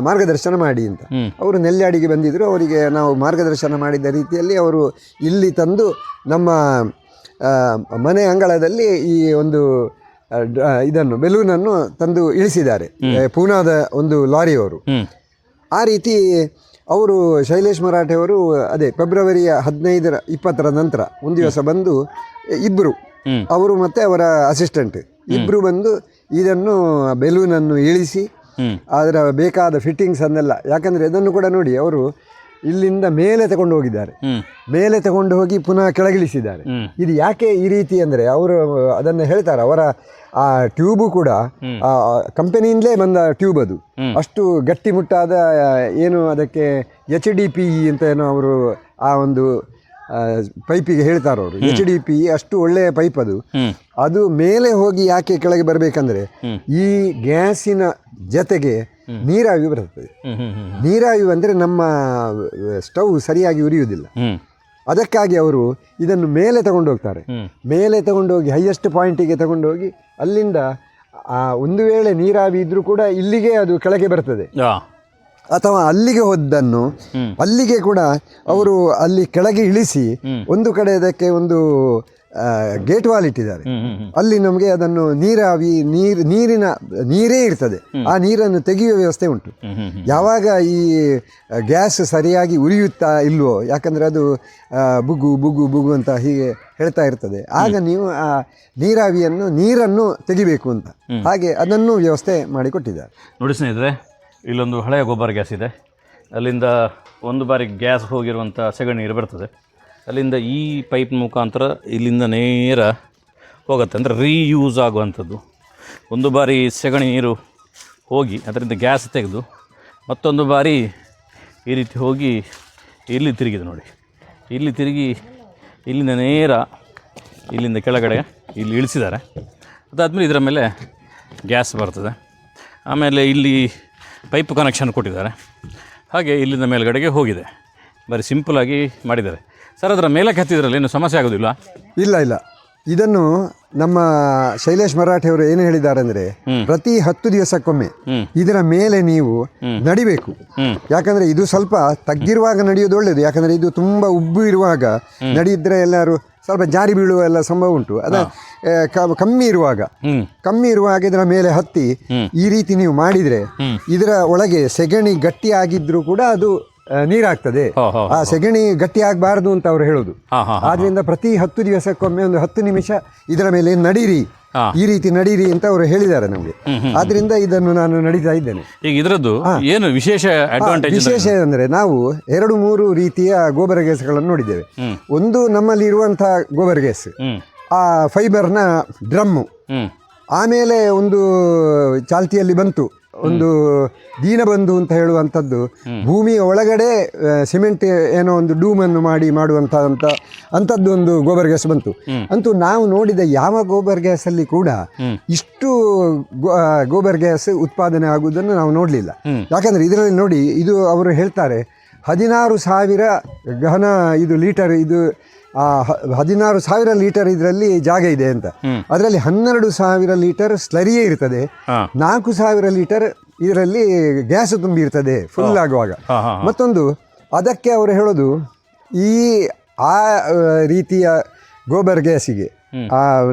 S1: ಮಾರ್ಗದರ್ಶನ ಮಾಡಿ ಅಂತ. ಅವರು ನೆಲ್ಯಾಡಿಗೆ ಬಂದಿದ್ದರು. ಅವರಿಗೆ ನಾವು ಮಾರ್ಗದರ್ಶನ ಮಾಡಿದ ರೀತಿಯಲ್ಲಿ ಅವರು ಇಲ್ಲಿ ತಂದು ನಮ್ಮ ಮನೆ ಅಂಗಳದಲ್ಲಿ ಈ ಒಂದು ಇದನ್ನು ಬೆಲೂನನ್ನು ತಂದು ಇಳಿಸಿದ್ದಾರೆ, ಪೂನಾದ ಒಂದು ಲಾರಿಯವರು. ಆ ರೀತಿ ಅವರು ಶೈಲೇಶ್ ಮರಾಠೆ ಅವರು ಅದೇ ಫೆಬ್ರವರಿಯ 15-20ರ ನಂತರ ಒಂದು ದಿವಸ ಬಂದು ಇಬ್ಬರು, ಅವರು ಮತ್ತು ಅವರ ಅಸಿಸ್ಟೆಂಟ್ ಇಬ್ಬರು ಬಂದು ಇದನ್ನು ಬೆಲೂನನ್ನು ಇಳಿಸಿ ಅದರ ಬೇಕಾದ ಫಿಟ್ಟಿಂಗ್ಸನ್ನೆಲ್ಲ, ಯಾಕಂದರೆ ಇದನ್ನು ಕೂಡ ನೋಡಿ ಅವರು ಇಲ್ಲಿಂದ ಮೇಲೆ ತಗೊಂಡು ಹೋಗಿದ್ದಾರೆ, ಮೇಲೆ ತಗೊಂಡು ಹೋಗಿ ಪುನಃ ಕೆಳಗಿಳಿಸಿದ್ದಾರೆ. ಇದು ಯಾಕೆ ಈ ರೀತಿ ಅಂದರೆ ಅವರು ಅದನ್ನು ಹೇಳ್ತಾರೆ, ಅವರ ಆ ಟ್ಯೂಬು ಕೂಡ ಕಂಪನಿಯಿಂದಲೇ ಬಂದ ಟ್ಯೂಬ್, ಅದು ಅಷ್ಟು ಗಟ್ಟಿಮುಟ್ಟಾದ, ಏನು ಅದಕ್ಕೆ HDPE ಅಂತ ಏನೋ ಅವರು ಆ ಒಂದು ಪೈಪಿಗೆ ಹೇಳ್ತಾರೆ ಅವರು, HDPE ಅಷ್ಟು ಒಳ್ಳೆಯ ಪೈಪ್ ಅದು. ಅದು ಮೇಲೆ ಹೋಗಿ ಯಾಕೆ ಕೆಳಗೆ ಬರಬೇಕಂದ್ರೆ ಈ ಗ್ಯಾಸಿನ ಜೊತೆಗೆ ನೀರಾವಿ ಬರ್ತದೆ. ನೀರಾವಿ ಅಂದರೆ ನಮ್ಮ ಸ್ಟವ್ ಸರಿಯಾಗಿ ಉರಿಯುವುದಿಲ್ಲ. ಅದಕ್ಕಾಗಿ ಅವರು ಇದನ್ನು ಮೇಲೆ ತಗೊಂಡು ಹೋಗ್ತಾರೆ. ಮೇಲೆ ತಗೊಂಡೋಗಿ ಹೈಯೆಸ್ಟ್ ಪಾಯಿಂಟಿಗೆ ತಗೊಂಡೋಗಿ ಅಲ್ಲಿಂದ ಒಂದು ವೇಳೆ ನೀರಾವಿ ಇದ್ರೂ ಕೂಡ ಇಲ್ಲಿಗೆ ಅದು ಕೆಳಗೆ ಬರ್ತದೆ. ಅಥವಾ ಅಲ್ಲಿಗೆ ಹೋದ್ದನ್ನು ಅಲ್ಲಿಗೆ ಕೂಡ ಅವರು ಅಲ್ಲಿ ಕೆಳಗೆ ಇಳಿಸಿ ಒಂದು ಕಡೆ ಅದಕ್ಕೆ ಒಂದು ಗೇಟ್ ವಾಲ್ ಇಟ್ಟಿದ್ದಾರೆ. ಅಲ್ಲಿ ನಮಗೆ ಅದನ್ನು ನೀರಾವಿ ನೀರೇ ಇರ್ತದೆ, ಆ ನೀರನ್ನು ತೆಗೆಯುವ ವ್ಯವಸ್ಥೆ ಉಂಟು. ಯಾವಾಗ ಈ ಗ್ಯಾಸ್ ಸರಿಯಾಗಿ ಉರಿಯುತ್ತಾ ಇಲ್ವೋ, ಯಾಕಂದರೆ ಅದು ಬುಗು ಬುಗು ಬುಗು ಅಂತ ಹೀಗೆ ಹೇಳ್ತಾ ಇರ್ತದೆ, ಆಗ ನೀವು ಆ ನೀರನ್ನು ತೆಗಿಬೇಕು ಅಂತ, ಹಾಗೆ ಅದನ್ನು ವ್ಯವಸ್ಥೆ ಮಾಡಿಕೊಟ್ಟಿದ್ದಾರೆ.
S2: ನೋಡಿ ಸ್ನೇಹಿತರೆ, ಇಲ್ಲೊಂದು ಹಳೆಯ ಗೊಬ್ಬರ ಗ್ಯಾಸ್ ಇದೆ. ಅಲ್ಲಿಂದ ಒಂದು ಬಾರಿ ಗ್ಯಾಸ್ ಹೋಗಿರುವಂಥ ಸೆಗಣಿ ನೀರು ಬರ್ತದೆ. ಅಲ್ಲಿಂದ ಈ ಪೈಪ್ ಮುಖಾಂತರ ಇಲ್ಲಿಂದ ನೇರ ಹೋಗುತ್ತೆ, ಅಂದರೆ ರೀಯೂಸ್ ಆಗುವಂಥದ್ದು. ಒಂದು ಬಾರಿ ಸೆಗಣಿ ನೀರು ಹೋಗಿ ಅದರಿಂದ ಗ್ಯಾಸ್ ತೆಗೆದು ಮತ್ತೊಂದು ಬಾರಿ ಈ ರೀತಿ ಹೋಗಿ ಇಲ್ಲಿ ತಿರುಗಿದೆ ನೋಡಿ, ಇಲ್ಲಿ ತಿರುಗಿ ಇಲ್ಲಿಂದ ನೇರ ಇಲ್ಲಿಂದ ಕೆಳಗಡೆ ಇಲ್ಲಿ ಇಳಿಸಿದ್ದಾರೆ. ಅದಾದಮೇಲೆ ಇದರ ಮೇಲೆ ಗ್ಯಾಸ್ ಬರ್ತದೆ. ಆಮೇಲೆ ಇಲ್ಲಿ ಪೈಪ್ ಕನೆಕ್ಷನ್ ಕೊಟ್ಟಿದ್ದಾರೆ. ಹಾಗೆ ಇಲ್ಲಿಂದ ಮೇಲ್ಗಡೆಗೆ ಹೋಗಿದೆ. ಬರೀ ಸಿಂಪಲಾಗಿ ಮಾಡಿದ್ದಾರೆ. ಸರ್, ಅದರ ಮೇಲಕ್ಕೆ ಹತ್ತಿದ್ರಲ್ಲಿ ಏನು ಸಮಸ್ಯೆ ಆಗೋದಿಲ್ಲ?
S1: ಇಲ್ಲ, ಇದನ್ನು ನಮ್ಮ ಶೈಲೇಶ್ ಮರಾಠೆ ಅವರು ಏನು ಹೇಳಿದ್ದಾರೆ ಅಂದರೆ, ಪ್ರತಿ 10 ದಿವಸಕ್ಕೊಮ್ಮೆ ಇದರ ಮೇಲೆ ನೀವು ನಡಿಬೇಕು. ಯಾಕಂದರೆ ಇದು ಸ್ವಲ್ಪ ತಗ್ಗಿರುವಾಗ ನಡೆಯೋದು ಒಳ್ಳೆಯದು. ಯಾಕಂದರೆ ಇದು ತುಂಬ ಉಬ್ಬು ಇರುವಾಗ ನಡೆಯಿದ್ರೆ ಎಲ್ಲರೂ ಸ್ವಲ್ಪ ಜಾರಿ ಬೀಳುವ ಎಲ್ಲ ಸಂಭವ ಉಂಟು. ಅದ ಕಮ್ಮಿ ಇರುವಾಗ ಇದರ ಮೇಲೆ ಹತ್ತಿ ಈ ರೀತಿ ನೀವು ಮಾಡಿದರೆ ಇದರ ಒಳಗೆ ಸೆಗಣಿ ಗಟ್ಟಿ ಆಗಿದ್ರೂ ಕೂಡ ಅದು ನೀರಾಗ್ತದೆ. ಆ ಸೆಗಣಿ ಗಟ್ಟಿ ಆಗಬಾರ್ದು ಅಂತ ಅವರು ಹೇಳೋದು. ಆದ್ರಿಂದ ಪ್ರತಿ 10 ದಿವಸಕ್ಕೊಮ್ಮೆ ಒಂದು 10 ನಿಮಿಷ ಇದರ ಮೇಲೆ ನಡೀರಿ, ಈ ರೀತಿ ನಡೀರಿ ಅಂತ ಅವರು ಹೇಳಿದ್ದಾರೆ ನಮಗೆ. ಆದ್ರಿಂದ ಇದನ್ನು ನಾನು ನಡೀತಾ ಇದ್ದೇನೆ.
S2: ಈಗ ಇದರದ್ದು ಏನು ವಿಶೇಷ
S1: ಅಂದರೆ, ನಾವು 2-3 ರೀತಿಯ ಗೋಬರ್ ಗ್ಯಾಸ್ಗಳನ್ನು ನೋಡಿದ್ದೇವೆ. ಒಂದು ನಮ್ಮಲ್ಲಿ ಇರುವಂತಹ ಗೋಬರ್ ಗ್ಯಾಸ್, ಆ ಫೈಬರ್ನ ಡ್ರಮ್ಮು. ಆಮೇಲೆ ಒಂದು ಚಾಲ್ತಿಯಲ್ಲಿ ಬಂತು ಒಂದು ದೀನಬಂಧು ಅಂತ ಹೇಳುವಂಥದ್ದು, ಭೂಮಿಯ ಒಳಗಡೆ ಸಿಮೆಂಟ್ ಏನೋ ಒಂದು ಡೂಮನ್ನು ಮಾಡುವಂಥದ್ದು ಒಂದು ಗೋಬರ್ ಗ್ಯಾಸ್ ಬಂತು. ಅಂತೂ ನಾವು ನೋಡಿದ ಯಾವ ಗೋಬರ್ ಗ್ಯಾಸಲ್ಲಿ ಕೂಡ ಇಷ್ಟು ಗೋಬರ್ ಗ್ಯಾಸ್ ಉತ್ಪಾದನೆ ಆಗುವುದನ್ನು ನಾವು ನೋಡಲಿಲ್ಲ. ಯಾಕಂದರೆ ಇದರಲ್ಲಿ ನೋಡಿ, ಇದು ಅವರು ಹೇಳ್ತಾರೆ 16,000 ಘನ ಇದು ಲೀಟರ್, ಇದು 16,000 ಲೀಟರ್ ಇದರಲ್ಲಿ ಜಾಗ ಇದೆ ಅಂತ. ಅದರಲ್ಲಿ 12,000 ಲೀಟರ್ ಸ್ಲರಿಯೇ ಇರ್ತದೆ, 4,000 ಲೀಟರ್ ಇದರಲ್ಲಿ ಗ್ಯಾಸ್ ತುಂಬಿ ಇರ್ತದೆ ಫುಲ್ ಆಗುವಾಗ. ಮತ್ತೊಂದು ಅದಕ್ಕೆ ಅವರು ಹೇಳೋದು, ಆ ರೀತಿಯ ಗೋಬರ್ ಗ್ಯಾಸಿಗೆ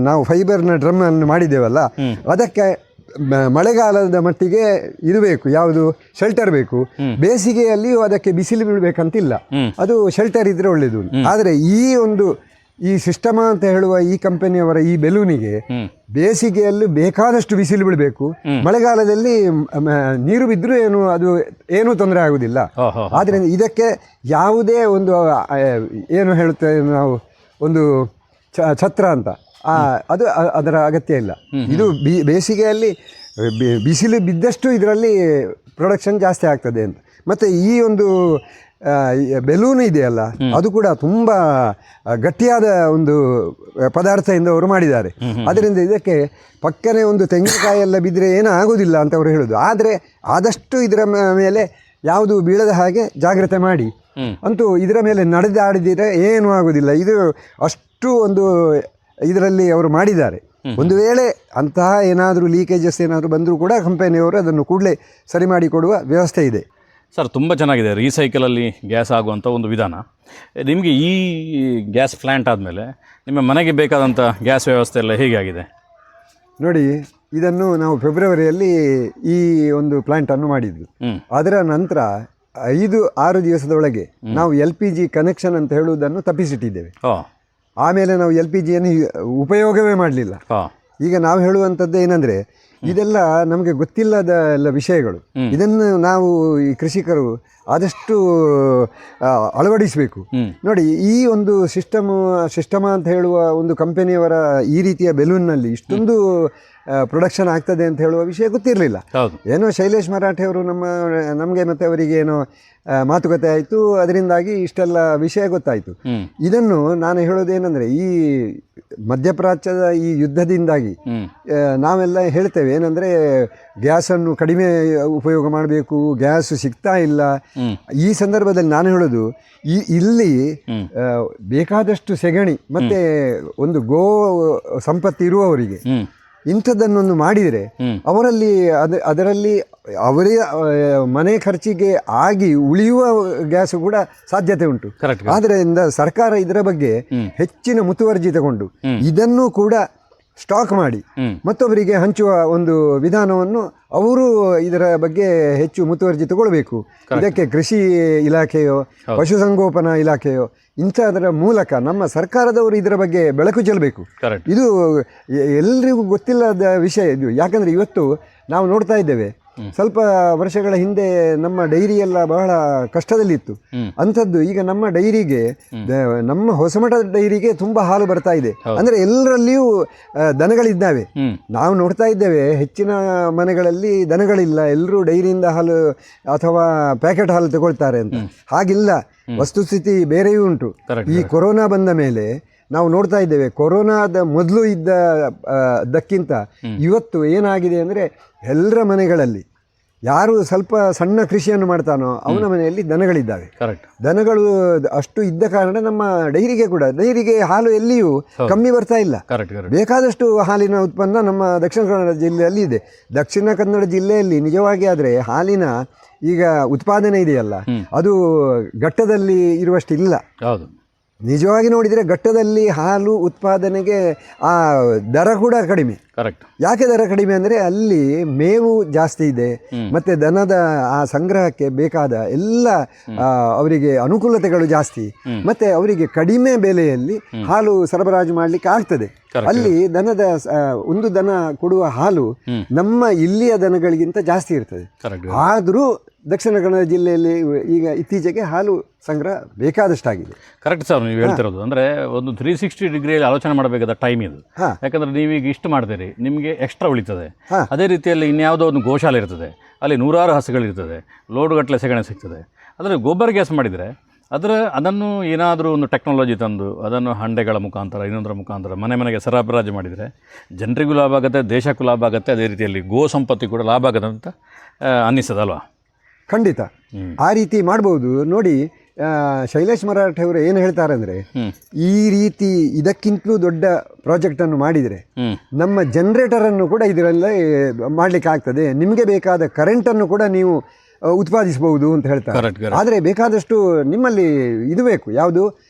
S1: ನಾವು ಫೈಬರ್ನ ಡ್ರಮ್ ಅನ್ನು ಮಾಡಿದ್ದೇವಲ್ಲ, ಅದಕ್ಕೆ ಮಳೆಗಾಲದ ಮಟ್ಟಿಗೆ ಇದು ಬೇಕು, ಯಾವುದು ಶೆಲ್ಟರ್ ಬೇಕು. ಬೇಸಿಗೆಯಲ್ಲಿಯೂ ಅದಕ್ಕೆ ಬಿಸಿಲು ಬೀಳಬೇಕಂತಿಲ್ಲ, ಅದು ಶೆಲ್ಟರ್ ಇದ್ರೆ ಒಳ್ಳೆಯದು. ಆದರೆ ಈ ಸಿಸ್ಟಮ ಅಂತ ಹೇಳುವ ಈ ಕಂಪನಿಯವರ ಈ ಬೆಲೂನಿಗೆ ಬೇಸಿಗೆಯಲ್ಲೂ ಬೇಕಾದಷ್ಟು ಬಿಸಿಲು ಬೀಳಬೇಕು, ಮಳೆಗಾಲದಲ್ಲಿ ನೀರು ಬಿದ್ದರೂ ಏನೂ ತೊಂದರೆ ಆಗುವುದಿಲ್ಲ. ಆದ್ದರಿಂದ ಇದಕ್ಕೆ ಯಾವುದೇ ಒಂದು ಏನು ಹೇಳುತ್ತೇವೆ ನಾವು, ಒಂದು ಛತ್ರ ಅಂತ ಅದರ ಅಗತ್ಯ ಇಲ್ಲ. ಇದು ಬೇಸಿಗೆಯಲ್ಲಿ ಬಿಸಿಲು ಬಿದ್ದಷ್ಟು ಇದರಲ್ಲಿ ಪ್ರೊಡಕ್ಷನ್ ಜಾಸ್ತಿ ಆಗ್ತದೆ ಅಂತ. ಮತ್ತು ಈ ಒಂದು ಬೆಲೂನ್ ಇದೆಯಲ್ಲ, ಅದು ಕೂಡ ತುಂಬ ಗಟ್ಟಿಯಾದ ಒಂದು ಪದಾರ್ಥದಿಂದ ಅವರು ಮಾಡಿದ್ದಾರೆ. ಅದರಿಂದ ಇದಕ್ಕೆ ಪಕ್ಕನೆ ಒಂದು ತೆಂಗಿನಕಾಯಿ ಎಲ್ಲ ಬಿದ್ದರೆ ಏನೂ ಆಗೋದಿಲ್ಲ ಅಂತ ಅವರು ಹೇಳೋದು. ಆದರೆ ಆದಷ್ಟು ಇದರ ಮೇಲೆ ಯಾವುದು ಬೀಳದ ಹಾಗೆ ಜಾಗ್ರತೆ ಮಾಡಿ, ಅಂತೂ ಇದರ ಮೇಲೆ ನಡೆದಾಡಿದರೆ ಏನೂ ಆಗೋದಿಲ್ಲ. ಇದು ಅಷ್ಟು ಒಂದು ಇದರಲ್ಲಿ ಅವರು ಮಾಡಿದ್ದಾರೆ. ಒಂದು ವೇಳೆ ಅಂತಹ ಏನಾದರೂ ಲೀಕೇಜಸ್ ಏನಾದರೂ ಬಂದರೂ ಕೂಡ ಕಂಪನಿಯವರು ಅದನ್ನು ಕೂಡಲೇ ಸರಿ ಮಾಡಿಕೊಡುವ ವ್ಯವಸ್ಥೆ ಇದೆ.
S2: ಸರ್, ತುಂಬ ಚೆನ್ನಾಗಿದೆ ರೀಸೈಕಲಲ್ಲಿ ಗ್ಯಾಸ್ ಆಗುವಂಥ ಒಂದು ವಿಧಾನ. ನಿಮಗೆ ಈ ಗ್ಯಾಸ್ ಪ್ಲ್ಯಾಂಟ್ ಆದಮೇಲೆ ನಿಮ್ಮ ಮನೆಗೆ ಬೇಕಾದಂಥ ಗ್ಯಾಸ್ ವ್ಯವಸ್ಥೆ ಎಲ್ಲ ಹೇಗೆ ಆಗಿದೆ
S1: ನೋಡಿ. ಇದನ್ನು ನಾವು ಫೆಬ್ರವರಿಯಲ್ಲಿ ಈ ಒಂದು ಪ್ಲ್ಯಾಂಟನ್ನು ಮಾಡಿದ್ವಿ. ಅದರ ನಂತರ 5-6 ದಿವಸದೊಳಗೆ ನಾವು LPG ಕನೆಕ್ಷನ್ ಅಂತ ಹೇಳುವುದನ್ನು ತಪ್ಪಿಸಿಟ್ಟಿದ್ದೇವೆ. ಆಮೇಲೆ ನಾವು LPGಯನ್ನು ಉಪಯೋಗವೇ ಮಾಡಲಿಲ್ಲ. ಈಗ ನಾವು ಹೇಳುವಂಥದ್ದು ಏನಂದರೆ, ಇದೆಲ್ಲ ನಮಗೆ ಗೊತ್ತಿಲ್ಲದ ಎಲ್ಲ ವಿಷಯಗಳು. ಇದನ್ನು ನಾವು ಈ ಕೃಷಿಕರು ಆದಷ್ಟು ಅಳವಡಿಸಬೇಕು. ನೋಡಿ, ಈ ಒಂದು ಸಿಸ್ಟಮ ಅಂತ ಹೇಳುವ ಒಂದು ಕಂಪನಿಯವರ ಈ ರೀತಿಯ ಬೆಲೂನ್ನಲ್ಲಿ ಇಷ್ಟೊಂದು ಪ್ರೊಡಕ್ಷನ್ ಆಗ್ತದೆ ಅಂತ ಹೇಳುವ ವಿಷಯ ಗೊತ್ತಿರಲಿಲ್ಲ. ಏನೋ ಶೈಲೇಶ್ ಮರಾಠೆ ಅವರು ನಮಗೆ ಮತ್ತು ಅವರಿಗೆ ಏನೋ ಮಾತುಕತೆ ಆಯಿತು, ಅದರಿಂದಾಗಿ ಇಷ್ಟೆಲ್ಲ ವಿಷಯ ಗೊತ್ತಾಯಿತು. ಇದನ್ನು ನಾನು ಹೇಳೋದೇನೆಂದರೆ, ಈ ಮಧ್ಯಪ್ರಾಚ್ಯದ ಈ ಯುದ್ಧದಿಂದಾಗಿ ನಾವೆಲ್ಲ ಹೇಳ್ತೇವೆ ಏನಂದರೆ, ಗ್ಯಾಸನ್ನು ಕಡಿಮೆ ಉಪಯೋಗ ಮಾಡಬೇಕು, ಗ್ಯಾಸ್ ಸಿಗ್ತಾ ಇಲ್ಲ. ಈ ಸಂದರ್ಭದಲ್ಲಿ ನಾನು ಹೇಳೋದು, ಇಲ್ಲಿ ಬೇಕಾದಷ್ಟು ಸೆಗಣಿ ಮತ್ತು ಒಂದು ಗೋ ಸಂಪತ್ತು ಇರುವವರಿಗೆ ಇಂಥದ್ದನ್ನೊಂದು ಮಾಡಿದರೆ ಅವರಲ್ಲಿ ಅದರಲ್ಲಿ ಅವರೇ ಮನೆ ಖರ್ಚಿಗೆ ಆಗಿ ಉಳಿಯುವ ಗ್ಯಾಸ್ ಕೂಡ ಸಾಧ್ಯತೆ ಉಂಟು. ಆದ್ದರಿಂದ ಸರ್ಕಾರ ಇದರ ಬಗ್ಗೆ ಹೆಚ್ಚಿನ ಮುತುವರ್ಜಿ ತಗೊಂಡು ಇದನ್ನು ಕೂಡ ಸ್ಟಾಕ್ ಮಾಡಿ ಮತ್ತೊಬ್ಬರಿಗೆ ಹಂಚುವ ಒಂದು ವಿಧಾನವನ್ನು ಅವರು ಇದರ ಬಗ್ಗೆ ಹೆಚ್ಚು ಮುತುವರ್ಜಿ ತಗೊಳ್ಬೇಕು. ಇದಕ್ಕೆ ಕೃಷಿ ಇಲಾಖೆಯೋ ಪಶುಸಂಗೋಪನಾ ಇಲಾಖೆಯೋ ಇಂಥದರ ಮೂಲಕ ನಮ್ಮ ಸರ್ಕಾರದವರು ಇದರ ಬಗ್ಗೆ ಬೆಳಕು ಚೆಲ್ಲಬೇಕು. ಇದು ಎಲ್ರಿಗೂ ಗೊತ್ತಿಲ್ಲದ ವಿಷಯ ಇದು. ಯಾಕಂದರೆ ಇವತ್ತು ನಾವು ನೋಡ್ತಾ ಇದ್ದೇವೆ, ಸ್ವಲ್ಪ ವರ್ಷಗಳ ಹಿಂದೆ ನಮ್ಮ ಡೈರಿ ಎಲ್ಲ ಬಹಳ ಕಷ್ಟದಲ್ಲಿತ್ತು. ಅಂಥದ್ದು ಈಗ ನಮ್ಮ ಡೈರಿಗೆ, ನಮ್ಮ ಹೊಸಮಠದ ಡೈರಿಗೆ ತುಂಬ ಹಾಲು ಬರ್ತಾ ಇದೆ. ಅಂದರೆ ಎಲ್ಲರಲ್ಲಿಯೂ ದನಗಳಿದ್ದಾವೆ. ನಾವು ನೋಡ್ತಾ ಇದ್ದೇವೆ, ಹೆಚ್ಚಿನ ಮನೆಗಳಲ್ಲಿ ದನಗಳಿಲ್ಲ, ಎಲ್ಲರೂ ಡೈರಿಯಿಂದ ಹಾಲು ಅಥವಾ ಪ್ಯಾಕೆಟ್ ಹಾಲು ತಗೊಳ್ತಾರೆ ಅಂತ. ಹಾಗಿಲ್ಲ, ವಸ್ತುಸ್ಥಿತಿ ಬೇರೆಯೂ ಉಂಟು. ಈ ಕೊರೋನಾ ಬಂದ ಮೇಲೆ ನಾವು ನೋಡ್ತಾ ಇದ್ದೇವೆ, ಕೊರೋನಾದ ಮೊದಲು ಇದ್ದಕ್ಕಿಂತ ಇವತ್ತು ಏನಾಗಿದೆ ಅಂದರೆ, ಎಲ್ಲರ ಮನೆಗಳಲ್ಲಿ ಯಾರು ಸ್ವಲ್ಪ ಸಣ್ಣ ಕೃಷಿಯನ್ನು ಮಾಡ್ತಾನೋ ಅವನ ಮನೆಯಲ್ಲಿ ದನಗಳಿದ್ದಾವೆ. ದನಗಳು ಅಷ್ಟು ಇದ್ದ ಕಾರಣ ನಮ್ಮ ಡೈರಿಗೆ ಹಾಲು ಎಲ್ಲಿಯೂ ಕಮ್ಮಿ ಬರ್ತಾ ಇಲ್ಲ. ಬೇಕಾದಷ್ಟು ಹಾಲಿನ ಉತ್ಪನ್ನ ನಮ್ಮ ದಕ್ಷಿಣ ಕನ್ನಡ ಜಿಲ್ಲೆಯಲ್ಲಿ ಇದೆ. ದಕ್ಷಿಣ ಕನ್ನಡ ಜಿಲ್ಲೆಯಲ್ಲಿ ನಿಜವಾಗಿ ಆದರೆ ಹಾಲಿನ ಈಗ ಉತ್ಪಾದನೆ ಇದೆಯಲ್ಲ, ಅದು ಘಟ್ಟದಲ್ಲಿ ಇರುವಷ್ಟು ಇಲ್ಲ. ನಿಜವಾಗಿ ನೋಡಿದರೆ ಘಟ್ಟದಲ್ಲಿ ಹಾಲು ಉತ್ಪಾದನೆಗೆ ಆ ದರ ಕೂಡ ಕಡಿಮೆ. ಯಾಕೆ ದರ ಕಡಿಮೆ ಅಂದರೆ ಅಲ್ಲಿ ಮೇವು ಜಾಸ್ತಿ ಇದೆ, ಮತ್ತು ದನದ ಆ ಸಂಗ್ರಹಕ್ಕೆ ಬೇಕಾದ ಎಲ್ಲ ಅವರಿಗೆ ಅನುಕೂಲತೆಗಳು ಜಾಸ್ತಿ, ಮತ್ತು ಅವರಿಗೆ ಕಡಿಮೆ ಬೆಲೆಯಲ್ಲಿ ಹಾಲು ಸರಬರಾಜು ಮಾಡಲಿಕ್ಕೆ ಆಗ್ತದೆ. ಅಲ್ಲಿ ಒಂದು ದನ ಕೊಡುವ ಹಾಲು ನಮ್ಮ ಇಲ್ಲಿಯ ದನಗಳಿಗಿಂತ ಜಾಸ್ತಿ ಇರ್ತದೆ. ಆದರೂ ದಕ್ಷಿಣ ಕನ್ನಡ ಜಿಲ್ಲೆಯಲ್ಲಿ ಈಗ ಇತ್ತೀಚೆಗೆ ಹಾಲು ಸಂಗ್ರಹ ಬೇಕಾದಷ್ಟಾಗಿದೆ.
S2: ಕರೆಕ್ಟ್ ಸರ್, ನೀವು ಹೇಳ್ತಿರೋದು ಅಂದರೆ ಒಂದು 360 ಡಿಗ್ರಿಯಲ್ಲಿ ಆಲೋಚನೆ ಮಾಡಬೇಕಾದ ಟೈಮ್ ಇದು. ಯಾಕಂದರೆ ನೀವೀಗ ಇಷ್ಟು ಮಾಡ್ತೀರಿ, ನಿಮಗೆ ಎಕ್ಸ್ಟ್ರಾ ಉಳಿತದೆ. ಅದೇ ರೀತಿಯಲ್ಲಿ ಇನ್ಯಾವುದೋ ಒಂದು ಗೋಶಾಲೆ ಇರ್ತದೆ, ಅಲ್ಲಿ 100 ಹಸುಗಳಿರ್ತದೆ, ಲೋಡುಗಟ್ಟಲೆ ಸೆಗಣಿ ಸಿಗ್ತದೆ. ಆದರೆ ಗೋಬರ್ ಗ್ಯಾಸ್ ಮಾಡಿದರೆ ಅದನ್ನು ಏನಾದರೂ ಒಂದು ಟೆಕ್ನಾಲಜಿ ತಂದು ಅದನ್ನು ಹಂಡೆಗಳ ಮುಖಾಂತರ ಇನ್ನೊಂದರ ಮುಖಾಂತರ ಮನೆಗೆ ಸರಬರಾಜು ಮಾಡಿದರೆ ಜನರಿಗೂ ಲಾಭ ಆಗುತ್ತೆ, ದೇಶಕ್ಕೂ ಲಾಭ ಆಗುತ್ತೆ, ಅದೇ ರೀತಿಯಲ್ಲಿ ಗೋ ಸಂಪತ್ತಿ ಕೂಡ ಲಾಭ ಆಗುತ್ತೆ ಅಂತ ಅನ್ನಿಸ್ತದಲ್ವಾ?
S1: ಖಂಡಿತ ಆ ರೀತಿ ಮಾಡ್ಬೋದು. ನೋಡಿ, ಶೈಲೇಶ್ ಮರಾಠೆ ಅವರು ಏನು ಹೇಳ್ತಾರೆ ಅಂದರೆ, ಈ ರೀತಿ ಇದಕ್ಕಿಂತಲೂ ದೊಡ್ಡ ಪ್ರಾಜೆಕ್ಟನ್ನು ಮಾಡಿದರೆ ನಮ್ಮ ಜನರೇಟರನ್ನು ಕೂಡ ಇದರಲ್ಲೇ ಮಾಡಲಿಕ್ಕೆ ಆಗ್ತದೆ, ನಿಮಗೆ ಬೇಕಾದ ಕರೆಂಟನ್ನು ಕೂಡ ನೀವು ಉತ್ಪಾದಿಸಬಹುದು ಅಂತ ಹೇಳ್ತಾರೆ. ಆದರೆ ಬೇಕಾದಷ್ಟು ನಿಮ್ಮಲ್ಲಿ ಇದು ಬೇಕು, ಯಾವುದು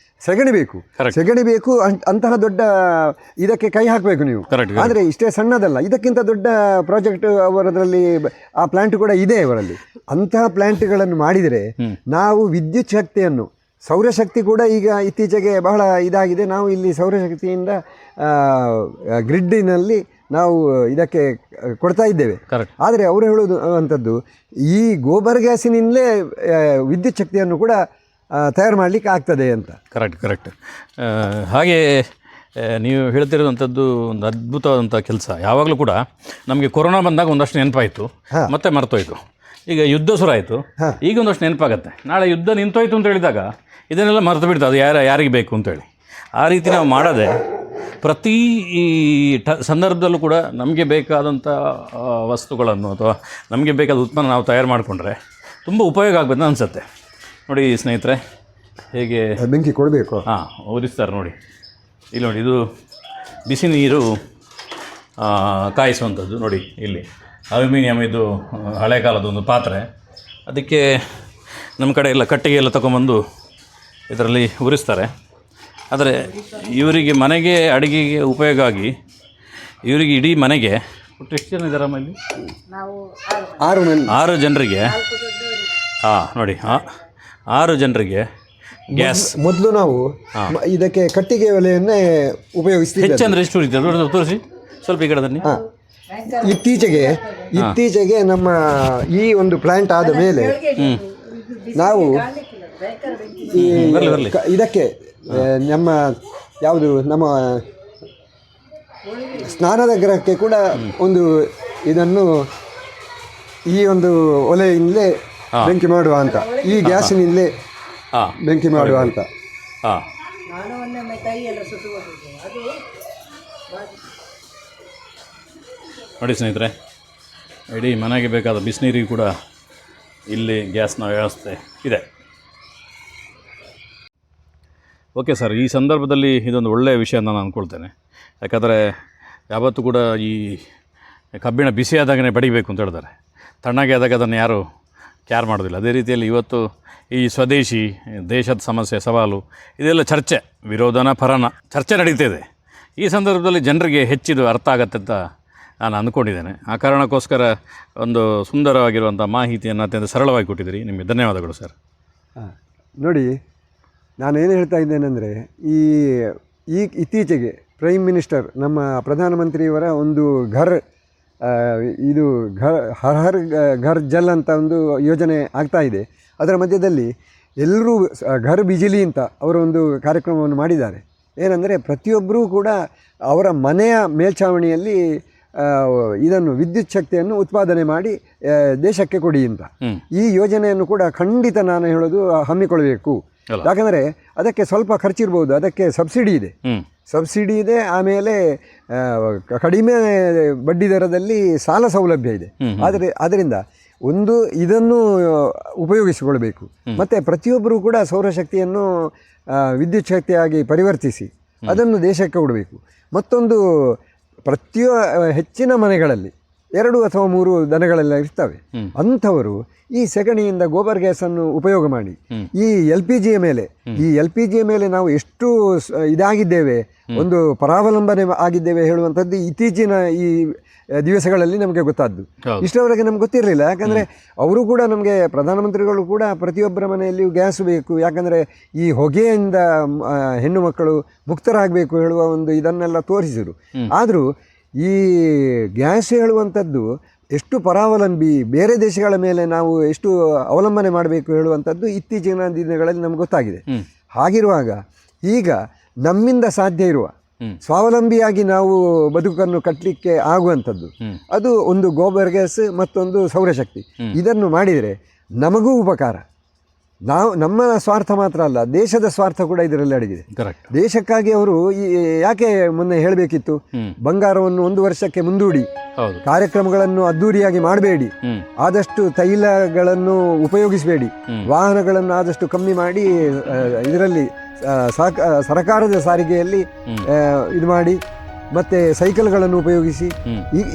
S1: ಸೆಗಣಿ ಬೇಕು, ಸೆಗಣಿ ಬೇಕು. ಅಂತಹ ದೊಡ್ಡ ಇದಕ್ಕೆ ಕೈ ಹಾಕಬೇಕು ನೀವು. ಆದರೆ ಇಷ್ಟೇ ಸಣ್ಣದಲ್ಲ, ಇದಕ್ಕಿಂತ ದೊಡ್ಡ ಪ್ರಾಜೆಕ್ಟ್ ಅವರದ್ರಲ್ಲಿ ಆ ಪ್ಲಾಂಟ್ ಕೂಡ ಇದೆ ಅವರಲ್ಲಿ. ಅಂತಹ ಪ್ಲಾಂಟ್ಗಳನ್ನು ಮಾಡಿದರೆ ನಾವು ವಿದ್ಯುತ್ ಶಕ್ತಿಯನ್ನು, ಸೌರಶಕ್ತಿ ಕೂಡ ಈಗ ಇತ್ತೀಚೆಗೆ ಬಹಳ ಇದಾಗಿದೆ. ನಾವು ಇಲ್ಲಿ ಸೌರಶಕ್ತಿಯಿಂದ ಗ್ರಿಡ್ಡಿನಲ್ಲಿ ನಾವು ಇದಕ್ಕೆ ಕೊಡ್ತಾ ಇದ್ದೇವೆ. ಆದರೆ ಅವರು ಹೇಳೋದು ಅಂಥದ್ದು ಈ ಗೋಬರ್ ಗ್ಯಾಸಿನಿಂದಲೇ ವಿದ್ಯುತ್ ಶಕ್ತಿಯನ್ನು ಕೂಡ ತಯಾರು ಮಾಡಲಿಕ್ಕೆ ಆಗ್ತದೆ ಅಂತ.
S2: ಕರೆಕ್ಟ್. ಹಾಗೆ ನೀವು ಹೇಳ್ತಿರೋದಂಥದ್ದು ಒಂದು ಅದ್ಭುತವಾದಂಥ ಕೆಲಸ. ಯಾವಾಗಲೂ ಕೂಡ ನಮಗೆ ಕೊರೋನಾ ಬಂದಾಗ ಒಂದಷ್ಟು ನೆನಪಾಯಿತು, ಮತ್ತೆ ಮರ್ತೋಯ್ತು. ಈಗ ಯುದ್ಧ ಶುರು ಆಯಿತು, ಈಗ ಒಂದಷ್ಟು ನೆನಪಾಗತ್ತೆ. ನಾಳೆ ಯುದ್ಧ ನಿಂತೋಯ್ತು ಅಂತ ಹೇಳಿದಾಗ ಇದನ್ನೆಲ್ಲ ಮರೆತು ಬಿಡ್ತು, ಅದು ಯಾರಿಗೆ ಬೇಕು ಅಂತೇಳಿ. ಆ ರೀತಿ ನಾವು ಮಾಡದೆ ಪ್ರತಿ ಸಂದರ್ಭದಲ್ಲೂ ಕೂಡ ನಮಗೆ ಬೇಕಾದಂಥ ವಸ್ತುಗಳನ್ನು ಅಥವಾ ನಮಗೆ ಬೇಕಾದ ಉತ್ಪನ್ನ ನಾವು ತಯಾರು ಮಾಡಿಕೊಂಡ್ರೆ ತುಂಬ ಉಪಯೋಗ ಆಗಬೇಕು ಅನಿಸುತ್ತೆ. ನೋಡಿ ಸ್ನೇಹಿತರೆ, ಹೇಗೆ
S1: ಬೆಂಕಿ ಕೊಡಬೇಕು.
S2: ಉರಿಸ್ತಾರೆ ನೋಡಿ. ಇಲ್ಲಿ ನೋಡಿ, ಇದು ಬಿಸಿ ನೀರು ಕಾಯಿಸುವಂಥದ್ದು. ನೋಡಿ ಇಲ್ಲಿ ಅಲ್ಯೂಮಿನಿಯಂ, ಇದು ಹಳೆ ಕಾಲದ ಒಂದು ಪಾತ್ರೆ. ಅದಕ್ಕೆ ನಮ್ಮ ಕಡೆ ಎಲ್ಲ ಕಟ್ಟಿಗೆ ಎಲ್ಲ ತಗೊಂಬಂದು ಇದರಲ್ಲಿ ಉರಿಸ್ತಾರೆ. ಆದರೆ ಇವರಿಗೆ ಮನೆಗೆ ಅಡುಗೆಗೆ ಉಪಯೋಗ ಆಗಿ ಇವರಿಗೆ ಇಡೀ ಮನೆಗೆ ಒಟ್ಟು ಎಷ್ಟು ಜನ ಇದ್ದಾರೆ ಇಲ್ಲಿ? 6 ಜನರಿಗೆ. ನೋಡಿ 6 ಜನರಿಗೆ ಗ್ಯಾಸ್.
S1: ಮೊದಲು ನಾವು ಇದಕ್ಕೆ ಕಟ್ಟಿಗೆ ಒಲೆಯನ್ನೇ ಉಪಯೋಗಿಸ್ತೀವಿ.
S2: ಹೆಚ್ಚಂದ್ರೆ ಎಷ್ಟು ಉರಿತಾರೆ ತೋರಿಸಿ ಸ್ವಲ್ಪ ಈ ಕಡೆ ಬನ್ನಿ.
S1: ಇತ್ತೀಚೆಗೆ ನಮ್ಮ ಈ ಒಂದು ಪ್ಲಾಂಟ್ ಆದ ಮೇಲೆ ನಾವು ಇದಕ್ಕೆ ನಮ್ಮ ಯಾವುದು ನಮ್ಮ ಸ್ನಾನದ ಗೃಹಕ್ಕೆ ಕೂಡ ಒಂದು ಇದನ್ನು ಈ ಒಂದು ಒಲೆಯಿಂದಲೇ ಬೆಂಕಿ ಮಾಡುವ ಅಂತ, ಈ ಗ್ಯಾಸಿನಿಂದಲೇ ಬೆಂಕಿ ಮಾಡುವ ಅಂತ.
S2: ನೋಡಿ ಸ್ನೇಹಿತರೆ, ಇಡೀ ಮನೆಗೆ ಬೇಕಾದ ಬಿಸಿನೀರಿಗೆ ಕೂಡ ಇಲ್ಲಿ ಗ್ಯಾಸ್ನ ವ್ಯವಸ್ಥೆ ಇದೆ. ಓಕೆ ಸರ್, ಈ ಸಂದರ್ಭದಲ್ಲಿ ಇದೊಂದು ಒಳ್ಳೆಯ ವಿಷಯ ಅಂತ ನಾನು ಅಂದ್ಕೊಳ್ತೇನೆ. ಯಾಕಂದರೆ ಯಾವತ್ತೂ ಕೂಡ ಈ ಕಬ್ಬಿಣ ಬಿಸಿಯಾದಾಗನೇ ಬಡಿಬೇಕು ಅಂತ ಹೇಳ್ತಾರೆ, ತಣ್ಣಗೆ ಆದಾಗ ಅದನ್ನು ಯಾರು ಕ್ಯಾರ್ ಮಾಡೋದಿಲ್ಲ. ಅದೇ ರೀತಿಯಲ್ಲಿ ಇವತ್ತು ಈ ಸ್ವದೇಶಿ ದೇಶದ ಸಮಸ್ಯೆ, ಸವಾಲು, ಇದೆಲ್ಲ ಚರ್ಚೆ, ವಿರೋಧನ ಪರನ ಚರ್ಚೆ ನಡೀತಿದೆ. ಈ ಸಂದರ್ಭದಲ್ಲಿ ಜನರಿಗೆ ಹೆಚ್ಚಿದು ಅರ್ಥ ಆಗತ್ತೆ ಅಂತ ನಾನು ಅಂದ್ಕೊಂಡಿದ್ದೇನೆ. ಆ ಕಾರಣಕ್ಕೋಸ್ಕರ ಒಂದು ಸುಂದರವಾಗಿರುವಂಥ ಮಾಹಿತಿಯನ್ನು ಅತ್ಯಂತ ಸರಳವಾಗಿ ಕೊಟ್ಟಿದ್ದೀರಿ. ನಿಮಗೆ ಧನ್ಯವಾದಗಳು ಸರ್.
S1: ನೋಡಿ, ನಾನೇನು ಹೇಳ್ತಾ ಇದ್ದೇನೆಂದರೆ, ಈ ಇತ್ತೀಚೆಗೆ ಪ್ರೈಮ್ ಮಿನಿಸ್ಟರ್, ನಮ್ಮ ಪ್ರಧಾನಮಂತ್ರಿಯವರ ಒಂದು ಇದು ಹರ್ ಹರ್ ಘರ್ ಜಲ್ ಅಂತ ಒಂದು ಯೋಜನೆ ಆಗ್ತಾ ಇದೆ. ಅದರ ಮಧ್ಯದಲ್ಲಿ ಎಲ್ಲರೂ ಘರ್ ಬಿಜಿಲಿ ಅಂತ ಅವರು ಒಂದು ಕಾರ್ಯಕ್ರಮವನ್ನು ಮಾಡಿದ್ದಾರೆ. ಏನಂದರೆ ಪ್ರತಿಯೊಬ್ಬರೂ ಕೂಡ ಅವರ ಮನೆಯ ಮೇಲ್ಛಾವಣಿಯಲ್ಲಿ ಇದನ್ನು ವಿದ್ಯುತ್ ಶಕ್ತಿಯನ್ನು ಉತ್ಪಾದನೆ ಮಾಡಿ ದೇಶಕ್ಕೆ ಕೊಡಿ ಅಂತ. ಈ ಯೋಜನೆಯನ್ನು ಕೂಡ ಖಂಡಿತ ನಾನು ಹೇಳೋದು ಹಮ್ಮಿಕೊಳ್ಳಬೇಕು. ಯಾಕಂದರೆ ಅದಕ್ಕೆ ಸ್ವಲ್ಪ ಖರ್ಚಿರ್ಬೋದು, ಅದಕ್ಕೆ ಸಬ್ಸಿಡಿ ಇದೆ. ಆಮೇಲೆ ಕಡಿಮೆ ಬಡ್ಡಿ ದರದಲ್ಲಿ ಸಾಲ ಸೌಲಭ್ಯ ಇದೆ. ಆದ್ದರಿಂದ ಇದನ್ನು ಉಪಯೋಗಿಸಿಕೊಳ್ಬೇಕು. ಮತ್ತು ಪ್ರತಿಯೊಬ್ಬರೂ ಕೂಡ ಸೌರಶಕ್ತಿಯನ್ನು ವಿದ್ಯುತ್ ಶಕ್ತಿಯಾಗಿ ಪರಿವರ್ತಿಸಿ ಅದನ್ನು ದೇಶಕ್ಕೆ ಕೊಡಬೇಕು. ಮತ್ತೊಂದು, ಹೆಚ್ಚಿನ ಮನೆಗಳಲ್ಲಿ 2 ಅಥವಾ 3 ದನಗಳೆಲ್ಲ ಇರ್ತವೆ. ಅಂಥವರು ಈ ಸೆಗಣಿಯಿಂದ ಗೋಬರ್ ಗ್ಯಾಸನ್ನು ಉಪಯೋಗ ಮಾಡಿ ಈ ಎಲ್ ಪಿ ಜಿಯ ಮೇಲೆ ನಾವು ಎಷ್ಟು ಇದಾಗಿದ್ದೇವೆ, ಒಂದು ಪರಾವಲಂಬನೆ ಆಗಿದ್ದೇವೆ ಹೇಳುವಂಥದ್ದು ಇತ್ತೀಚಿನ ಈ ದಿವಸಗಳಲ್ಲಿ ನಮಗೆ ಗೊತ್ತಾದ್ದು. ಇಷ್ಟರವರೆಗೆ ನಮ್ಗೆ ಗೊತ್ತಿರಲಿಲ್ಲ. ಯಾಕಂದರೆ ಅವರು ಕೂಡ ನಮಗೆ, ಪ್ರಧಾನಮಂತ್ರಿಗಳು ಕೂಡ ಪ್ರತಿಯೊಬ್ಬರ ಮನೆಯಲ್ಲಿಯೂ ಗ್ಯಾಸ್ ಬೇಕು, ಯಾಕಂದರೆ ಈ ಹೊಗೆಯಿಂದ ಹೆಣ್ಣು ಮಕ್ಕಳು ಮುಕ್ತರಾಗಬೇಕು ಹೇಳುವ ಒಂದು ಇದನ್ನೆಲ್ಲ ತೋರಿಸಿದರು. ಆದರೂ ಈ ಗ್ಯಾಸ್ ಹೇಳುವಂಥದ್ದು ಎಷ್ಟು ಪರಾವಲಂಬಿ, ಬೇರೆ ದೇಶಗಳ ಮೇಲೆ ನಾವು ಎಷ್ಟು ಅವಲಂಬನೆ ಮಾಡಬೇಕು ಹೇಳುವಂಥದ್ದು ಇತ್ತೀಚಿನ ದಿನಗಳಲ್ಲಿ ನಮ್ಗೆ ಗೊತ್ತಾಗಿದೆ. ಹಾಗಿರುವಾಗ ಈಗ ನಮ್ಮಿಂದ ಸಾಧ್ಯ ಇರುವ ಸ್ವಾವಲಂಬಿಯಾಗಿ ನಾವು ಬದುಕನ್ನು ಕಟ್ಟಲಿಕ್ಕೆ ಆಗುವಂಥದ್ದು ಅದು ಒಂದು ಗೋಬರ್ ಗ್ಯಾಸ್, ಮತ್ತೊಂದು ಸೌರಶಕ್ತಿ. ಇದನ್ನು ಮಾಡಿದರೆ ನಮಗೂ ಉಪಕಾರ. ನಮ್ಮ ಸ್ವಾರ್ಥ ಮಾತ್ರ ಅಲ್ಲ, ದೇಶದ ಸ್ವಾರ್ಥ ಕೂಡ ಇದರಲ್ಲಿ ಅಡಗಿದೆ. ದೇಶಕ್ಕಾಗಿ ಅವರು ಯಾಕೆ ಮೊನ್ನೆ ಹೇಳಬೇಕಿತ್ತು, ಬಂಗಾರವನ್ನು 1 ವರ್ಷಕ್ಕೆ ಮುಂದೂಡಿ, ಕಾರ್ಯಕ್ರಮಗಳನ್ನು ಅದ್ದೂರಿಯಾಗಿ ಮಾಡಬೇಡಿ, ಆದಷ್ಟು ತೈಲಗಳನ್ನು ಉಪಯೋಗಿಸಬೇಡಿ, ವಾಹನಗಳನ್ನು ಆದಷ್ಟು ಕಮ್ಮಿ ಮಾಡಿ ಇದರಲ್ಲಿ ಸರಕಾರದ ಸಾರಿಗೆಯಲ್ಲಿ ಇದು ಮಾಡಿ, ಮತ್ತು ಸೈಕಲ್ಗಳನ್ನು ಉಪಯೋಗಿಸಿ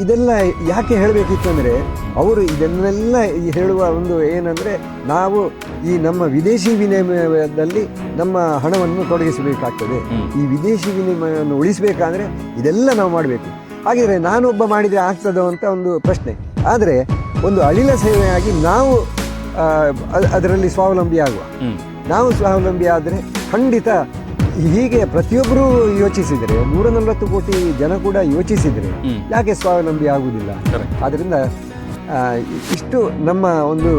S1: ಇದೆಲ್ಲ ಯಾಕೆ ಹೇಳಬೇಕಿತ್ತು ಅಂದರೆ ಅವರು ಇದನ್ನೆಲ್ಲ ಹೇಳುವ ಒಂದು ಏನಂದರೆ ನಾವು ಈ ನಮ್ಮ ವಿದೇಶಿ ವಿನಿಮಯದಲ್ಲಿ ನಮ್ಮ ಹಣವನ್ನು ತೊಡಗಿಸಬೇಕಾಗ್ತದೆ. ಈ ವಿದೇಶಿ ವಿನಿಮಯವನ್ನು ಉಳಿಸಬೇಕಾದ್ರೆ ಇದೆಲ್ಲ ನಾವು ಮಾಡಬೇಕು. ಹಾಗಿದ್ರೆ ನಾನೊಬ್ಬ ಮಾಡಿದರೆ ಆಗ್ತದೋ ಅಂತ ಒಂದು ಪ್ರಶ್ನೆ. ಆದರೆ ಒಂದು ಅಳಿಲ ಸೇವೆಯಾಗಿ ನಾವು ಅದರಲ್ಲಿ ಸ್ವಾವಲಂಬಿ ಆಗುವ. ನಾವು ಸ್ವಾವಲಂಬಿ ಆದರೆ ಖಂಡಿತ ಹೀಗೆ ಪ್ರತಿಯೊಬ್ಬರೂ ಯೋಚಿಸಿದರೆ 140 ಕೋಟಿ ಜನ ಕೂಡ ಯೋಚಿಸಿದರೆ ಯಾಕೆ ಸ್ವಾವಲಂಬಿ ಆಗುವುದಿಲ್ಲ? ಆದ್ದರಿಂದ ಇಷ್ಟು ನಮ್ಮ ಒಂದು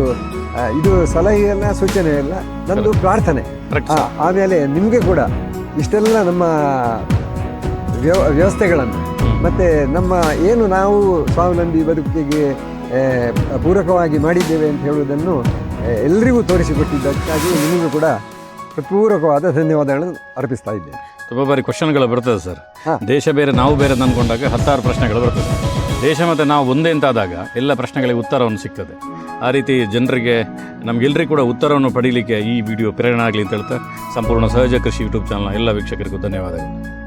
S1: ಇದು ಸಲಹೆಯಲ್ಲ, ಸೂಚನೆಯಲ್ಲ, ನಂದು ಪ್ರಾರ್ಥನೆ. ಆಮೇಲೆ ನಿಮಗೆ ಕೂಡ ಇಷ್ಟೆಲ್ಲ ನಮ್ಮ ವ್ಯವಸ್ಥೆಗಳನ್ನು ಮತ್ತು ನಮ್ಮ ಏನು ನಾವು ಸ್ವಾವಲಂಬಿ ಬದುಕಿಗೆ ಪೂರಕವಾಗಿ ಮಾಡಿದ್ದೇವೆ ಅಂತ ಹೇಳುವುದನ್ನು ಎಲ್ಲರಿಗೂ ತೋರಿಸಿಕೊಟ್ಟಿದ್ದಕ್ಕಾಗಿ ನಿಮಗೂ ಕೂಡ ಪೂರಕವಾದ ಧನ್ಯವಾದಗಳನ್ನು ಅರ್ಪಿಸ್ತಾ ಇದ್ದೇನೆ.
S2: ತುಂಬ ಬಾರಿ ಕ್ವಶನ್ಗಳು ಬರ್ತದೆ ಸರ್. ದೇಶ ಬೇರೆ ನಾವು ಬೇರೆ ಅಂದ್ಕೊಂಡಾಗ 10 ಪ್ರಶ್ನೆಗಳು ಬರ್ತದೆ. ದೇಶ ಮತ್ತು ನಾವು ಒಂದೇ ಅಂತಾದಾಗ ಎಲ್ಲ ಪ್ರಶ್ನೆಗಳಿಗೆ ಉತ್ತರವನ್ನು ಸಿಗ್ತದೆ. ಆ ರೀತಿ ಜನರಿಗೆ ನಮಗೆಲ್ಲರಿಗೂ ಕೂಡ ಉತ್ತರವನ್ನು ಪಡೀಲಿಕ್ಕೆ ಈ ವಿಡಿಯೋ ಪ್ರೇರಣೆ ಆಗಲಿ ಅಂತ ಹೇಳ್ತಾ ಸಂಪೂರ್ಣ ಸಹಜ ಕೃಷಿ ಯೂಟ್ಯೂಬ್ ಚಾನಲ್ನ ಎಲ್ಲ ವೀಕ್ಷಕರಿಗೂ ಧನ್ಯವಾದಗಳು.